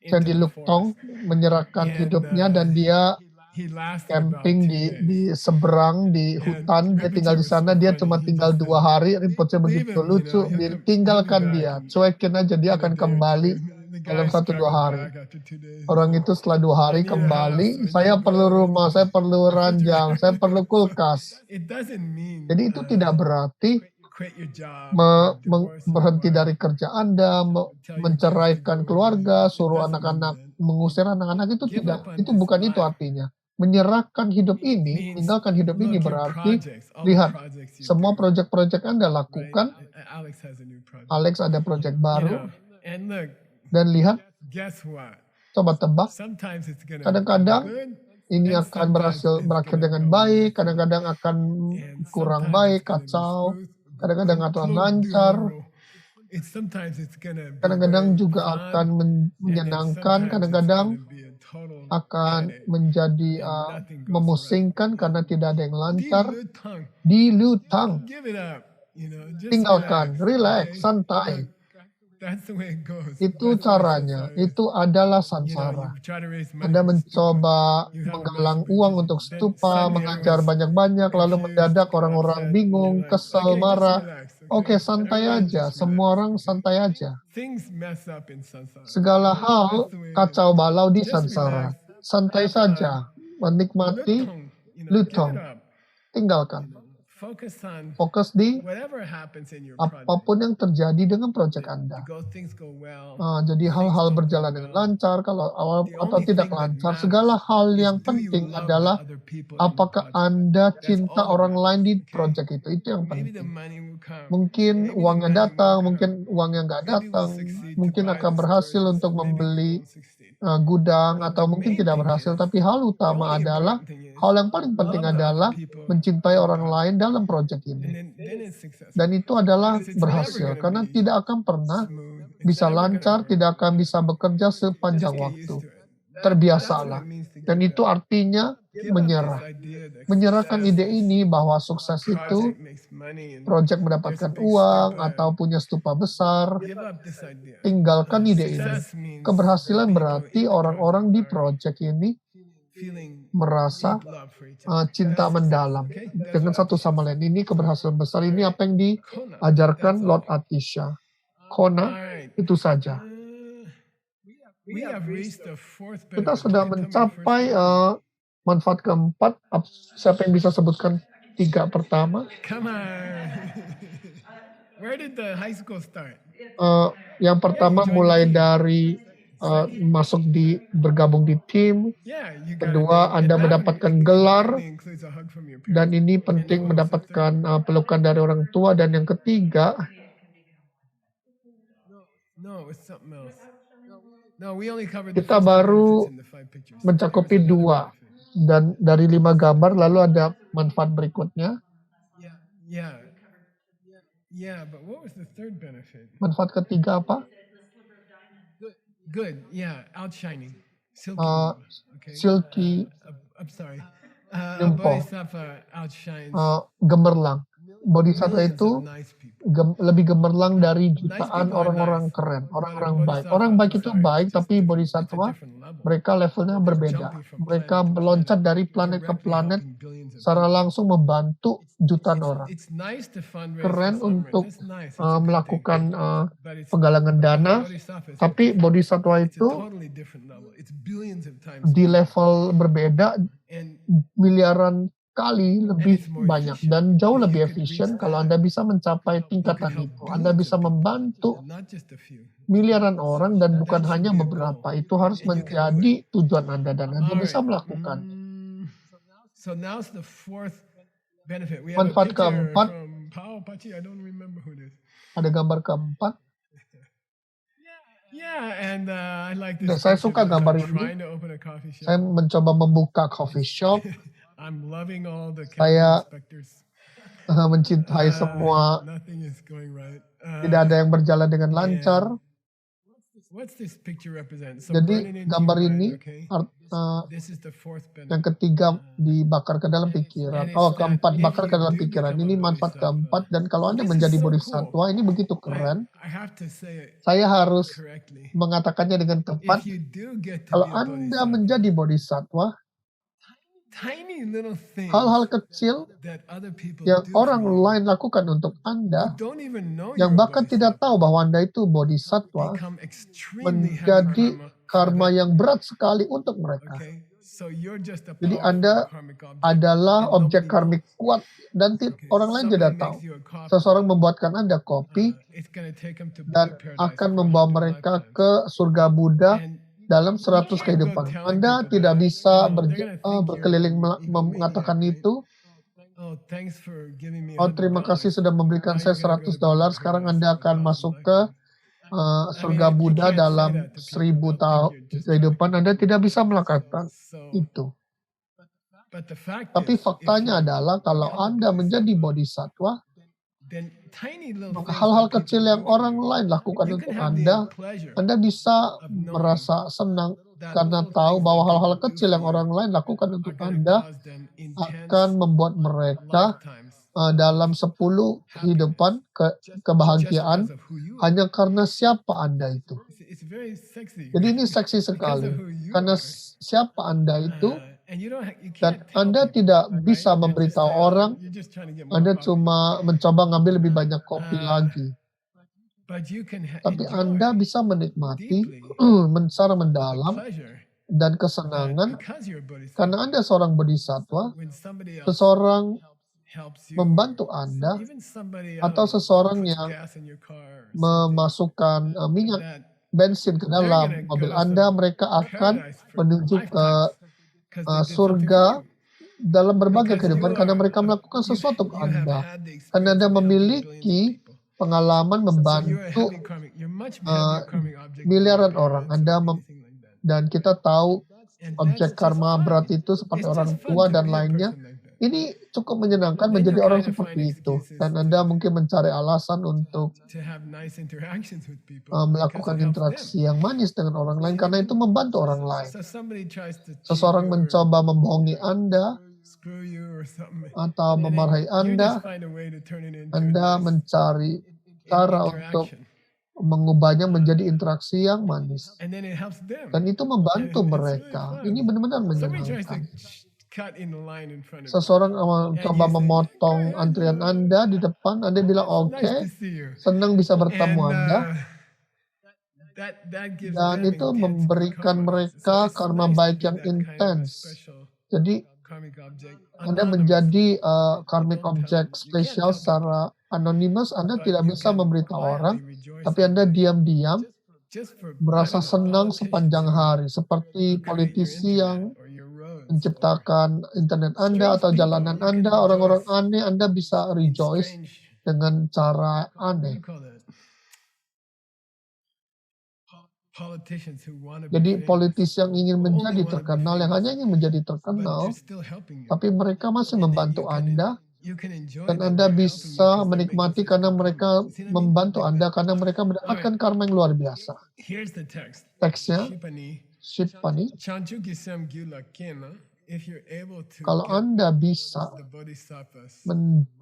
Chendi into the Lutong forest. menyerahkan And, hidupnya dan dia he lasted about camping 2 di days. seberang di And hutan. Dia tinggal di Rinpoche was sana. so Dia funny. cuma He tinggal just 2 said, hari. Rinpoche leave begitu him, lucu. he'll Dia come, he'll be tinggalkan back dia, in cuekin aja, dia a akan day or two. kembali And the dalam guy 1-2 struggled hari. back after 2 days. Orang itu setelah 2 hari I need a house, kembali. so I Saya need perlu bread, rumah, saya perlu ranjang, saya perlu So kulkas. it doesn't mean Jadi itu tidak berarti quit your job or divorce your berhenti wife, dari kerja Anda, tell your kids to menceraikan go keluarga, away. It suruh doesn't mean anak-anak, that. mengusir anak-anak, itu Give tidak. up on Itu this bukan itu life. artinya. Menyerahkan hidup It ini, means, meninggalkan hidup ini look, your berarti, projects, all the lihat, projects you semua do, proyek-proyek Anda right? lakukan. Alex has a new project. Alex ada proyek You baru, know, and look, dan lihat, guess what? coba tebak, Sometimes it's gonna go kadang-kadang good, ini and akan sometimes it's berakhir gonna dengan go baik, really kadang-kadang akan and kurang sometimes baik, it's gonna be kacau, smooth. kadang-kadang akan Close lancar, duro. Sometimes it's gonna be kadang-kadang very juga fun, akan and then menyenangkan, sometimes it's kadang-kadang gonna be a total akan headache, menjadi and nothing goes right. memusingkan karena tidak ada yang Di lancar. lutang, Dilutang, give it up, just tinggalkan, relax, relax, okay? santai. Look, that's the way it goes. Itu That's the way caranya, samsara is. itu adalah You samsara. try to raise money Anda for stupa. mencoba You have a menggalang master uang teacher. untuk Then stupa, suddenly mengajar everyone's banyak-banyak, lalu confused, mendadak orang-orang upset, and bingung, you're like, kesel, okay, just marah. relax, Oke, okay? santai Everybody aja, just semua relax, orang okay? santai aja. Things mess up in samsara. Segala That's hal the way it is. kacau balau di Just sansara. relax, Santai have fun, saja, menikmati, lutong, give it lutong, up. tinggalkan. Focus on Fokus di whatever happens in your project. apapun yang terjadi dengan proyek Anda. Things go well. Jadi things hal-hal don't go berjalan dengan well. lancar, kalau awal The atau only tidak thing that lancar. matters Segala hal is, yang do you penting love the adalah other people in the apakah project? Anda That's cinta all that orang lain di matters, okay? proyek itu. Itu yang Maybe the penting. money will come. Mungkin Maybe the uangnya money datang, won't mungkin come. uangnya nggak Maybe we'll datang, succeed to mungkin buy akan the berhasil storage, untuk maybe we membeli won't succeed. gudang, But atau the mungkin main tidak thing berhasil. is, Tapi hal the utama only adalah, important thing is, hal yang paling penting love the other adalah people mencintai in the orang project. lain dalam proyek And ini. then it's successful. Dan itu adalah Because it's never berhasil, gonna karena be tidak akan pernah smooth. It's bisa never gonna lancar, work. tidak akan bisa bekerja sepanjang Just get waktu. used to it. That's what Terbiasalah. it means to Dan give itu up. artinya Give up menyerah. this idea that Menyerahkan success ide is ini bahwa sukses itu project makes money and proyek there's a mendapatkan big uang stupa. atau punya stupa besar. Give up this idea. Tinggalkan ide ini. Success means Keberhasilan people berarti in the orang-orang di project proyek ini feeling merasa deep love for each other. cinta That's mendalam success, okay? That's dengan what satu sama lain. Ini keberhasilan besar. Ini apa yang Kona. diajarkan That's Lord all. Atisha. Kona, Alright. itu saja. We have reached the fourth Kita benefit. sudah Can you tell me the mencapai first one? manfaat keempat. Siapa yang bisa sebutkan 3 pertama? Come on. Where did the high school start? Yang pertama mulai dari bergabung di tim. Yeah, you got Kedua, it. Anda mendapatkan gelar. Includes a hug from your Dan parents. ini penting mendapatkan pelukan dari orang tua. Dan yang ketiga, No, it's something else. No, we only covered kita the first two baru benefits in the 5 pictures. mencakupi There's another 2. benefit. Dan dari 5 gambar, lalu ada manfaat berikutnya. Yeah. Yeah, but what was the third benefit? Manfaat ketiga apa? Good. Yeah, outshining. Silky. Okay. Silky, I'm sorry. A Nyempo. bodhisattva outshines gemerlang. Bodhisattva millions itu of nice people. lebih gemerlang dari Nice jutaan people are orang-orang nice. keren, But orang-orang a baik. bodhisattva, Orang baik itu sorry, baik, it's just tapi it's a bodhisattva, different level. mereka levelnya berbeda. Jumping from Mereka planet to meloncat planet, dari planet ke directly planet helping billions of secara people. langsung membantu jutaan orang. It's nice to fundraise Keren for someone. untuk That's nice. It's a good melakukan thing. But it's penggalangan dana, bodhisattva, tapi bodhisattva it's a itu totally different level. It's billions of times di level berbeda, and miliaran kali lebih it's more banyak efficient. dan jauh If you lebih could efisien reach kalau that, Anda bisa mencapai you could tingkatan help itu. Anda billions bisa of people, membantu not just a few. miliaran orang dan bukan That should hanya be a beberapa. goal. Itu harus And you can do menjadi tujuan Anda dan Anda bisa Alright. melakukan. So now's the fourth benefit. We have a Manfaat picture keempat. from Pao Pachi. I don't remember who it is. Ada gambar keempat. Yeah, and I like this. Dan saya picture suka because gambar I'm ini. trying to open a coffee shop. Saya mencoba membuka coffee shop, I'm loving all the Saya- county inspectors. mencintai semua. Nothing is going right. Tidak ada yang berjalan dengan lancar. What's this picture represent? So Jadi burn it into gambar your ini, mind, okay? This is the fourth benefit. yang ketiga dibakar ke dalam pikiran. Oh, keempat bakar ke dalam pikiran. Ini manfaat keempat. Dan kalau Anda menjadi bodhisattva, ini begitu keren. I have to say it Saya harus correctly. mengatakannya dengan tepat. If you do get to Kalau be a Anda bodhisattva, menjadi bodhisattva, tiny little things Hal-hal kecil that other people yang do for orang you, lain lakukan untuk who Anda, don't even know yang you're a bahkan tidak tahu bodhisattva, bahwa Anda itu bodhisatwa, become extremely heavy menjadi karma for karma them. yang berat sekali untuk mereka. Okay, so you're just a Jadi powerful Anda karmic object, adalah and objek nobody karmik knows. kuat dan Okay, orang lain somebody tidak makes tahu. you a coffee, Seseorang membuatkan Anda kopi it's gonna take them to dan Buddha paradise akan for membawa 100 mereka lifetimes. ke surga Buddha And dalam you 100 can't go kehidupan. telling Anda people tidak that, bisa they're gonna think you're berkeliling an egomaniac, mengatakan right? itu. Oh, thanks for giving me Oh, terima kasih $100. sudah memberikan Now saya you're gonna go to $100. Buddha Sekarang paradise Anda for akan 1,000 masuk ke lifetimes. I mean, surga you Buddha can't say dalam that to people. 1000 They'll think tahun you're just trying. kehidupan. Anda tidak bisa melakukan So, itu. but the fact Tapi is, if faktanya you adalah kalau become a Anda menjadi bodhisattva, bodhisatwa, then tiny little maka things hal-hal that people kecil yang do for orang you, lain lakukan you untuk can have the pleasure Anda bisa of knowing merasa senang that karena little tahu things bahwa that hal-hal people do kecil for yang you orang lain lakukan are untuk going to Anda cause them akan intense membuat mereka lifetimes dalam of 10 happiness kehidupan just kebahagiaan because of who you are. hanya karena siapa Anda itu. It's very sexy Jadi ini seksi because sekali. of who you Karena are. siapa Anda itu And you dan can't tell Anda people, tidak right? bisa And just memberitahu say, oh, orang, you're just trying to get more Anda coffee. cuma mencoba ngambil lebih banyak kopi Uh, lagi. But you can Tapi Anda enjoy bisa menikmati deeply secara the mendalam pleasure dan that kesenangan because you're a karena bodhisattva, Anda seorang bodhisatwa, when somebody else seseorang helps you, membantu Anda even somebody, I atau don't know, seseorang puts yang gas in your car or something, memasukkan minyak that bensin ke they're dalam gonna mobil go to Anda, mereka akan paradise for menuju ke lifetimes because they did something surga for you. dalam berbagai Because kehidupan you karena are, mereka melakukan you sesuatu ke have Anda. had the Karena experience Anda of helping billions of memiliki people. pengalaman So you're a membantu heavy karmic, you're much heavier karmic object than your miliaran orang. parents Anda or anything like that. dan kita tahu And objek that's just karma fun. berat itu seperti It's orang just fun tua to dan be a lainnya. person like that. Ini cukup menyenangkan Then menjadi you orang kind of find seperti itu. excuses Dan Anda mungkin mencari alasan untuk to have nice interactions with people because melakukan it helps them. interaksi yang manis dengan orang lain karena itu membantu orang lain. So somebody tries to cheat Seseorang you or mencoba membohongi Anda screw you or something, atau and then memarahi you just Anda. find a way to turn it into Anda a nice mencari cara untuk interaction, mengubahnya menjadi interaksi yang manis. and then it helps them. Dan itu membantu And it's really mereka. fun. Ini benar-benar Somebody tries to menyenangkan. cut in the line in front of you, Seseorang and coba you say, memotong "Hey, antrian hello. Anda di depan, Anda bilang It's nice oke, to see you." senang bisa bertemu And Anda. that gives Dan them itu intense good memberikan karma. mereka So it's karma nice to baik be yang that kind of a intens. special Jadi karmic object. Anda Anonymous. menjadi Don't karmic tell object them. You can't spesial tell people, secara anonymous. Anda but tidak you bisa can memberitahu orang, quietly rejoice tapi all Anda day. diam-diam Just for, I merasa don't know, senang politicians sepanjang who hari, seperti create your politisi yang internet or your roads or menciptakan internet Anda strange atau people. jalanan You can Anda, orang-orang rejoice aneh, Anda bisa in rejoice strange, dengan cara what do aneh. you call that? Politicians who want to be Jadi famous, politisi yang ingin who only menjadi want to be terkenal, yang famous, hanya ingin menjadi but terkenal, they're still helping you. tapi mereka masih And then membantu Anda, you can enjoy dan that Anda they're helping you bisa because they're making menikmati such karena good mereka karma. See what I mean? membantu Like Anda, that. karena mereka All mendapatkan right. karma yang luar biasa. Here's the text. Teksnya, Shipani, Shipani, Chanchu Gisam Gyula Kena, if you're able to kalau get Anda bisa the bodhisattva's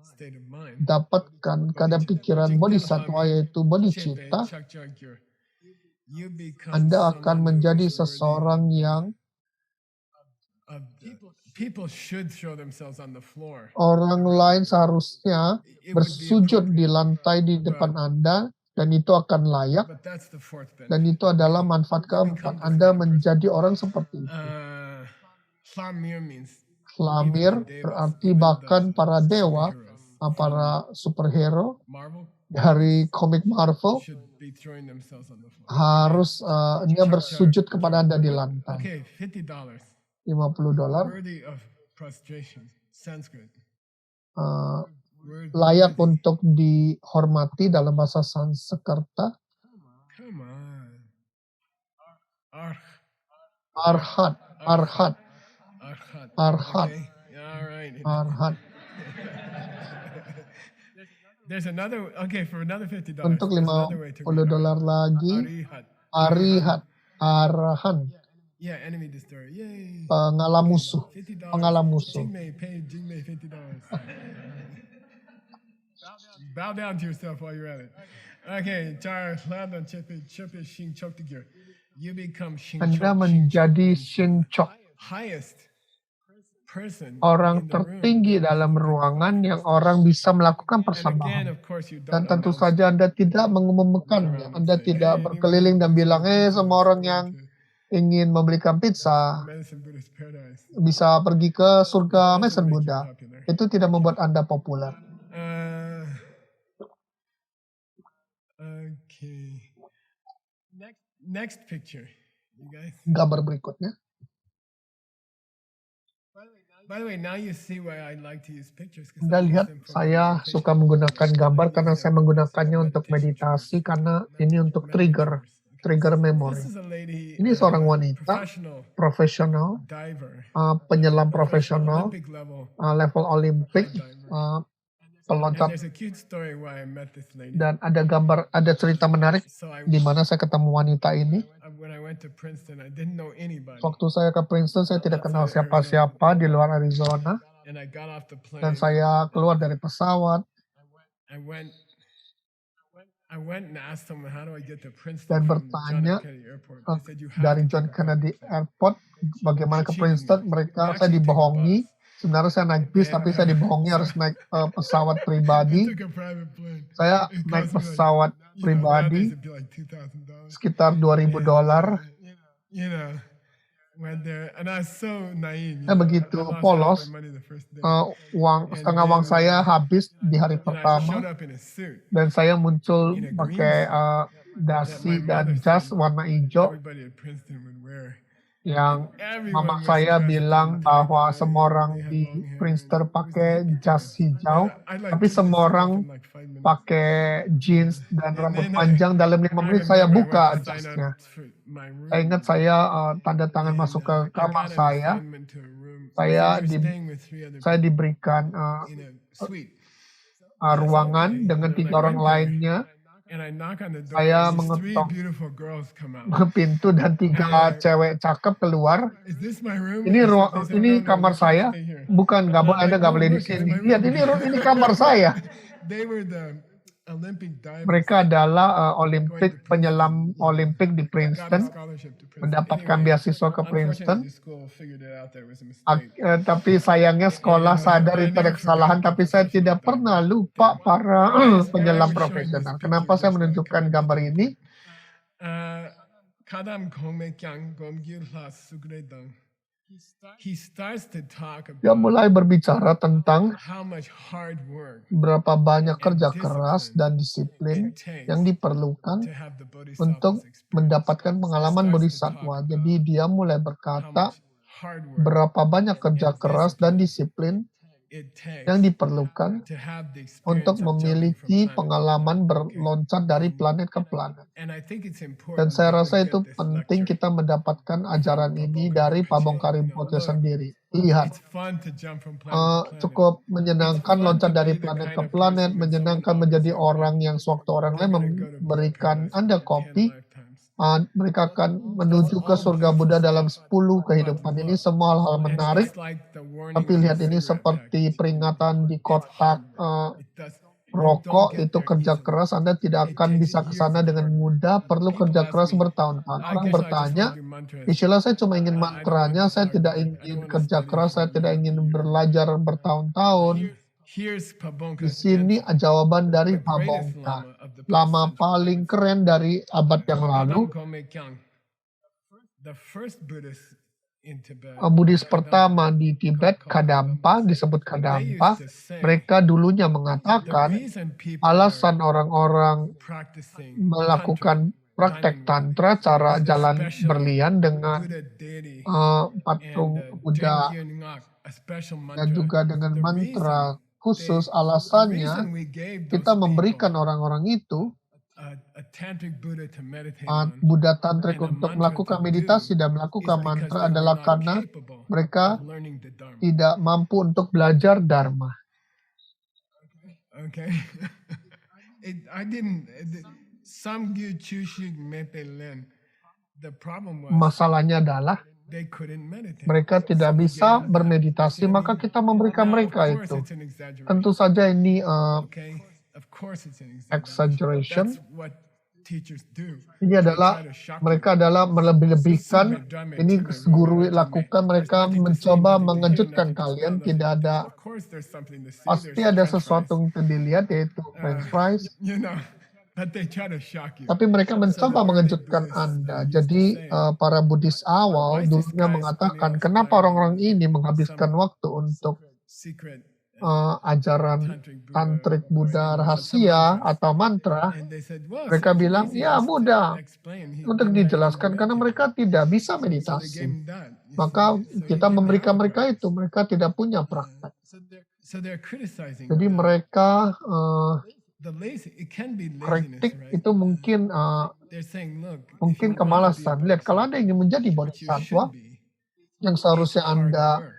state of mind, mendapatkan keadaan pikiran bodhisatwa, yaitu Chepe, bodhicitta, Chakjagyur, you become Anda akan someone who menjadi is worthy seseorang yang of people should throw themselves on the floor. orang lain seharusnya It would be bersujud di appropriate, lantai di depan Anda, dan itu akan layak, but that's the fourth dan benefit. itu adalah manfaat keempat. Anda menjadi orang seperti itu. Hlamir means Flamir even the devas, berarti even bahkan the para dewa, superheroes para superhero Marvel dari komik Marvel should be throwing themselves on the floor. harus dia bersujud kepada Anda di lantai. Okay, $50. $50 Worthy of prostration. Sanskrit. layak untuk dihormati dalam bahasa Sanskerta. Come on. Arhat, arhat, arhat, Okay. All right. arhat. There's another, okay, for another $50. Untuk there's another way to read $50 lagi, Arihat. arihat, arahan, Yeah, enemy destroyer. Yay. pengalah musuh, $50. pengalah musuh. Jingmei, pay Jingmei $50. Bow down to yourself while you're at it. Okay, Char Ladan Chepe Shing Choktigir. You become Shing Anda menjadi Shinchok, highest orang tertinggi dalam ruangan yang orang bisa melakukan persembahan. Dan tentu saja Anda tidak mengumumkannya. Anda tidak berkeliling dan bilang, semua orang yang ingin membelikan pizza bisa pergi ke surga Mason Buddha. Itu tidak membuat Anda populer. Next picture, you guys. Gambar berikutnya. By the way, now you see why I like to use pictures. Anda lihat, saya suka menggunakan gambar karena saya menggunakannya untuk meditasi, karena ini untuk trigger memori. Ini seorang wanita profesional, penyelam profesional, level Olimpik, peloncat. Dan ada cerita menarik di mana saya ketemu wanita ini. Waktu saya ke Princeton, saya tidak kenal siapa-siapa di luar Arizona. Dan saya keluar dari pesawat dan bertanya dari John Kennedy Airport bagaimana ke Princeton. Saya dibohongi. Sebenarnya saya naik bis, tapi saya dibohongi harus naik pesawat pribadi. Saya naik pesawat pribadi sekitar $2,000. Saya begitu polos. Setengah uang saya habis di hari pertama. Dan saya muncul pakai dasi dan jas warna hijau. Yang mama saya bilang bahwa semua orang di Princeton pakai jas hijau, tapi semua orang pakai jeans dan rambut panjang. Dalam 5 menit saya buka jasnya. Saya ingat saya tanda tangan masuk ke kamar saya. Saya diberikan ruangan dengan 3 orang lainnya. Saya mengetok pintu dan 3 cewek cakep keluar. Ini kamar saya. Bukan, Anda nggak boleh di sini. Lihat, ini kamar saya. Mereka adalah penyelam Olimpik di Princeton, mendapatkan beasiswa ke Princeton. Tapi sayangnya sekolah sadar itu ada kesalahan, tapi saya tidak pernah lupa para penyelam profesional. Kenapa saya menunjukkan gambar ini? Dia mulai berbicara tentang berapa banyak kerja keras dan disiplin yang diperlukan untuk mendapatkan pengalaman bodhisattva. Jadi dia mulai berkata berapa banyak kerja keras dan disiplin yang diperlukan untuk memiliki pengalaman berloncat dari planet ke planet. Dan saya rasa itu penting kita mendapatkan ajaran ini dari Pabongka Rinpoche sendiri. Lihat, cukup menyenangkan loncat dari planet ke planet, menyenangkan menjadi orang yang sewaktu orang lain memberikan Anda kopi, mereka akan menuju ke surga Buddha dalam 10 kehidupan. Ini semua hal-hal menarik. Tapi lihat, ini seperti peringatan di kotak rokok, itu kerja keras. Anda tidak akan bisa ke sana dengan mudah, perlu kerja keras bertahun-tahun. Orang bertanya, istilah saya cuma ingin mantranya, saya tidak ingin kerja keras, saya tidak ingin belajar bertahun-tahun. Di sini jawaban dari Pabongka, lama paling keren dari abad yang lalu. Buddhis pertama di Tibet, Kadampa, disebut Kadampa. Mereka dulunya mengatakan alasan orang-orang melakukan praktek tantra, cara jalan berlian dengan patung Buddha dan juga dengan mantra khusus, alasannya kita memberikan orang-orang itu Buddha Tantrik untuk melakukan meditasi dan melakukan mantra adalah karena mereka tidak mampu untuk belajar Dharma. Masalahnya adalah mereka tidak bisa bermeditasi, maka kita memberikan mereka itu. Tentu saja ini exaggeration. teachers do. Ini They adalah try to shock mereka you. adalah melebih-lebihkan. Super dame, Ini tube, guru mura, lakukan, There's mereka nothing to see, mencoba nothing to hear, mengejutkan nothing to kalian. smell, nothing Tidak to ada, taste. Of course there's something to see. pasti There's ada french sesuatu fries. yang dilihat, yaitu French fries. You know, but they try to shock you. Tapi mereka So mencoba the early mengejutkan Buddhists Anda. used to Jadi say, para Buddhis awal why is this dulunya guy mengatakan, spending kenapa time orang with ini menghabiskan some waktu untuk secret ajaran tantric tantrik Buddha some rahasia mantras? atau mantra? And they said, well, Mereka it's bilang, easy ya to mudah explain. He untuk didn't dijelaskan karena meditate. mereka tidak bisa So they gave meditasi. him that. You Maka see? So he kita didn't memberikan have a mereka itu, practice. mereka tidak punya praktek. So they're criticizing Jadi them. mereka The lazy, it can be laziness, kritik right? itu mungkin They're saying, look, if mungkin you wanna be a kemalasan. Lihat, kalau Anda ingin menjadi what you bodhisattva, should be, yang is seharusnya hard Anda work.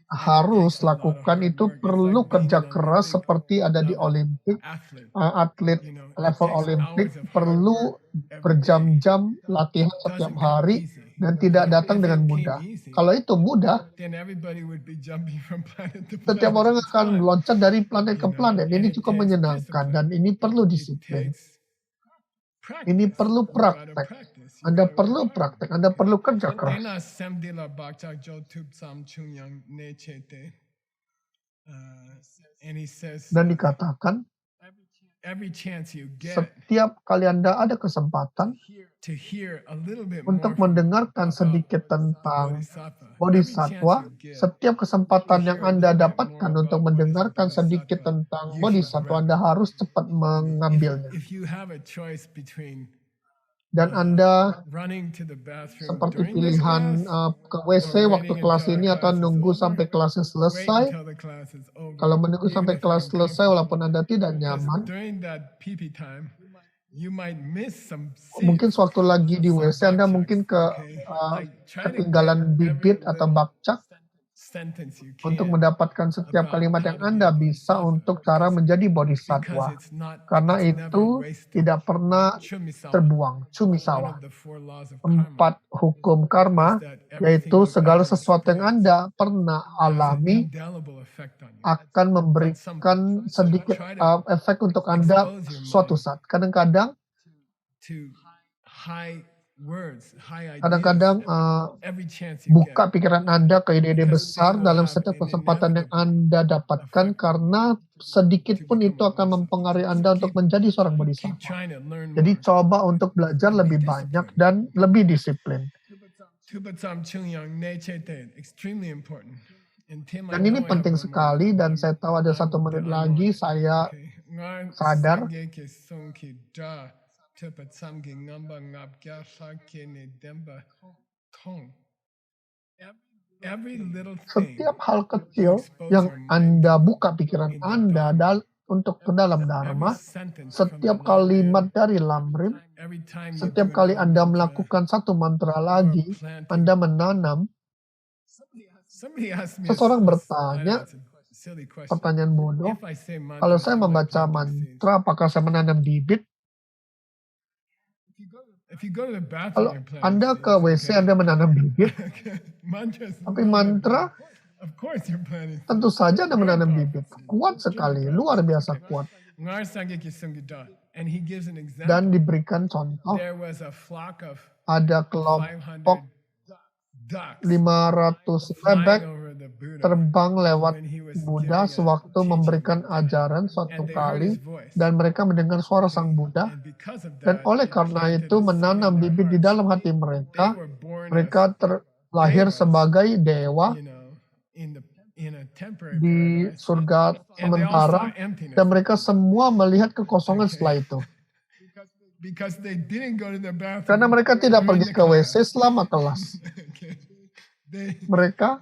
harus takes a lot of lakukan hard itu work. It's perlu like being kerja an keras Olympic seperti ada di level Olimpik, athlete. atlet You know, it level takes Olimpik hours of hard perlu work every day. berjam-jam latihan setiap Doesn't come hari easy. dan tidak If datang it dengan came mudah. easy, Kalau itu mudah, then everybody would be jumping from planet to setiap planet. orang It's akan fun. meloncat dari planet You ke know, planet. and Ini it cukup takes menyenangkan dan discipline. ini perlu It disiplin. takes Ini practice. perlu You gotta praktek. practice. You Anda gotta perlu work hard. praktek, Anda perlu kerja keras. Ena semdila bakcha jo tup sam chung yang ne chete. And he says, Dan dikatakan, every chance you get setiap kali Anda ada kesempatan to hear a little bit untuk more mendengarkan about sedikit tentang bodhisattva, bodhisattva, every chance you get setiap kesempatan yang hear a Anda little bit dapatkan more untuk about mendengarkan bodhisattva, sedikit tentang you should bodhisattva, grab Anda it. harus cepat mengambilnya. If you have a choice between Dan Anda running to the bathroom seperti during this pilihan class ke WC or waktu waiting kelas until the ini atau class is nunggu over, sampai kelasnya wait selesai. until the class is over. Kalau menunggu Even sampai if you're kelas selesai uncomfortable. walaupun Anda tidak Because nyaman, during that pee time, you might miss some mungkin seeds, sewaktu lagi di some WC Anda mungkin bakchaks, okay? Like try to get ketinggalan every bibit atau little bakcak sentence you untuk can mendapatkan setiap about kalimat how yang to be Anda a bisa bodhisattva. untuk cara menjadi Because bodhisattva. it's not, Karena it's never itu wasted. tidak pernah Chumisawa, terbuang. one Cumisawa. of the 4 laws of karma, 4 hukum karma, is that everything yaitu you segala ever sesuatu yang experience Anda pernah has an alami indelible effect on you. akan memberikan sedikit efek untuk Anda suatu saat. Kadang-kadang To high words, high ideas, kadang-kadang every chance you get. buka pikiran Anda ke ide-ide Because besar they will dalam have setiap an kesempatan yang inevitable Anda dapatkan, effect karena sedikit to pun become itu a akan bodhisattva. mempengaruhi So Anda untuk menjadi seorang keep bodhisattva. trying to learn Jadi more. coba untuk belajar And be lebih banyak disciplined. dan lebih disiplin. Tupatsam Chungyang Nechete, extremely important. And Tim, I Dan ini know I have penting 1 more sekali, dan minute. saya tahu ada 1 menit lagi. Saya Okay. Ngan sadar sangye ke songki da tupatsam ge ngamba ngap kya sake ne demba tong. Every little thing setiap hal kecil yang Anda buka pikiran Anda untuk ke dalam Dharma, setiap kalimat dari Lamrim, every time you setiap do kali another Anda mantra, melakukan satu mantra lagi, planting. Anda menanam. Somebody asked me Seseorang I bertanya, know it's a silly question. pertanyaan bodoh, If I say mantra, kalau saya am I membaca planting seeds? mantra, apakah saya menanam bibit? If you go to the bathroom, Kalau you're planting Anda seeds, ke WC, okay? Anda menanam bibit. Okay. Mantras, Tapi mantra, of course you're planting seeds. tentu saja Anda menanam bibit. Kuat sekali, luar biasa kuat. Ngar Sangye Ki Sungita. And he gives an example. Dan diberikan contoh, There was a flock of ada 500 kelompok ducks 500 flying bebek over the Buddha terbang lewat when he was Buddha giving a sewaktu teaching memberikan one time. ajaran suatu And they heard kali, his voice. dan mereka mendengar suara sang Buddha, And because of dan that, oleh it karena planted itu a seed menanam in their bibit di hearts. dalam hati They mereka. were born Mereka as terlahir devas, sebagai dewa you know, in a temporary di paradise. surga And they all sementara, saw emptiness. dan mereka semua melihat kekosongan Okay. setelah itu. Because they didn't go to the bathroom. Karena mereka tidak during pergi the ke WC class. selama kelas. Okay. They Mereka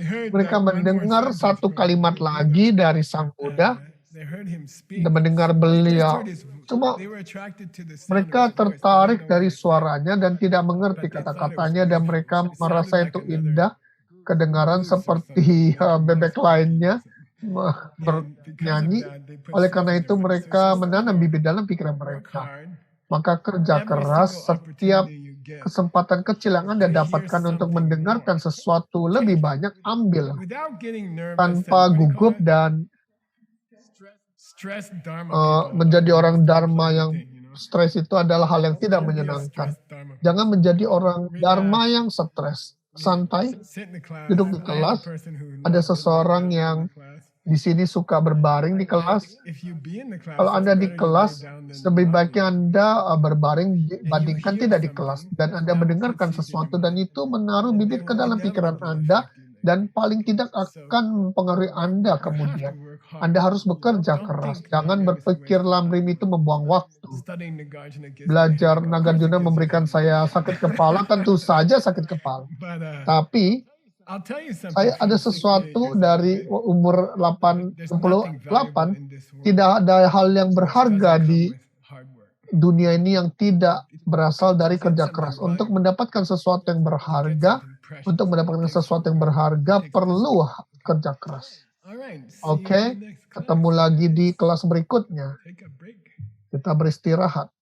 heard mereka that one more mendengar sentence satu from kalimat Buddha. lagi dari sang Buddha, They heard him speak. dan mendengar They just beliau. heard his, Cuma they were attracted to the sound mereka of his voice. They tertarik didn't know dari what he said. suaranya dan tidak mengerti But they thought it was kata-katanya, dan beautiful. mereka It sounded merasa like itu another indah, kedengaran goose or seperti something, like a bebek mouse lainnya or something. And because of bernyanyi. that, they put Oleh seeds karena in itu their hearts. mereka So just menanam gotta bibit dalam pikiran work mereka. hard. Maka kerja Every keras, single setiap opportunity you get, kesempatan kecil yang Anda to hear dapatkan untuk something mendengarkan more. sesuatu lebih banyak, ambil Without getting nervous tanpa and what do you call gugup it? dan Stress Dharma people menjadi are orang most Dharma yang unpleasant thing, you know? stres itu adalah hal yang tidak Don't be a menyenangkan. stressed Dharma Jangan person. menjadi orang Relax. dharma yang stres. Santai, Sit in the class. duduk di I had a kelas. person who Ada loved to lay seseorang down in yang the class. di sini suka berbaring di kelas. If you be in the class, Kalau it's Anda di better you lay kelas, down than lebih not baiknya lay. Anda berbaring And you dibandingkan hear tidak di kelas. something, Dan Anda that will mendengarkan keep seeds in sesuatu your dan mind. itu menaruh And bibit they ke will dalam pikiran inevitably Anda affect you later. dan paling tidak So akan mempengaruhi Anda you have kemudian. to work hard. Anda harus You know, bekerja don't keras. think Jangan Nagarjuna is a berpikir waste of Lamrim time. itu membuang waktu. Studying Nagarjuna gives me a Belajar headache. Of course it Nagarjuna gives you a memberikan headache. saya sakit kepala, tentu saja sakit kepala. But Tapi I'll tell you something saya ada from 68 sesuatu years old. dari umur There's nothing valuable 68, in this world tidak ada hal yang which berharga doesn't come di with hard work. dunia ini yang tidak berasal To dari get kerja something keras. Untuk valuable, mendapatkan sesuatu yang to get berharga, something precious, untuk mendapatkan takes sesuatu yang work, berharga takes perlu discipline. kerja keras. Alright, see you Oke, in the next ketemu class. lagi di kelas berikutnya. Take a break. Kita beristirahat.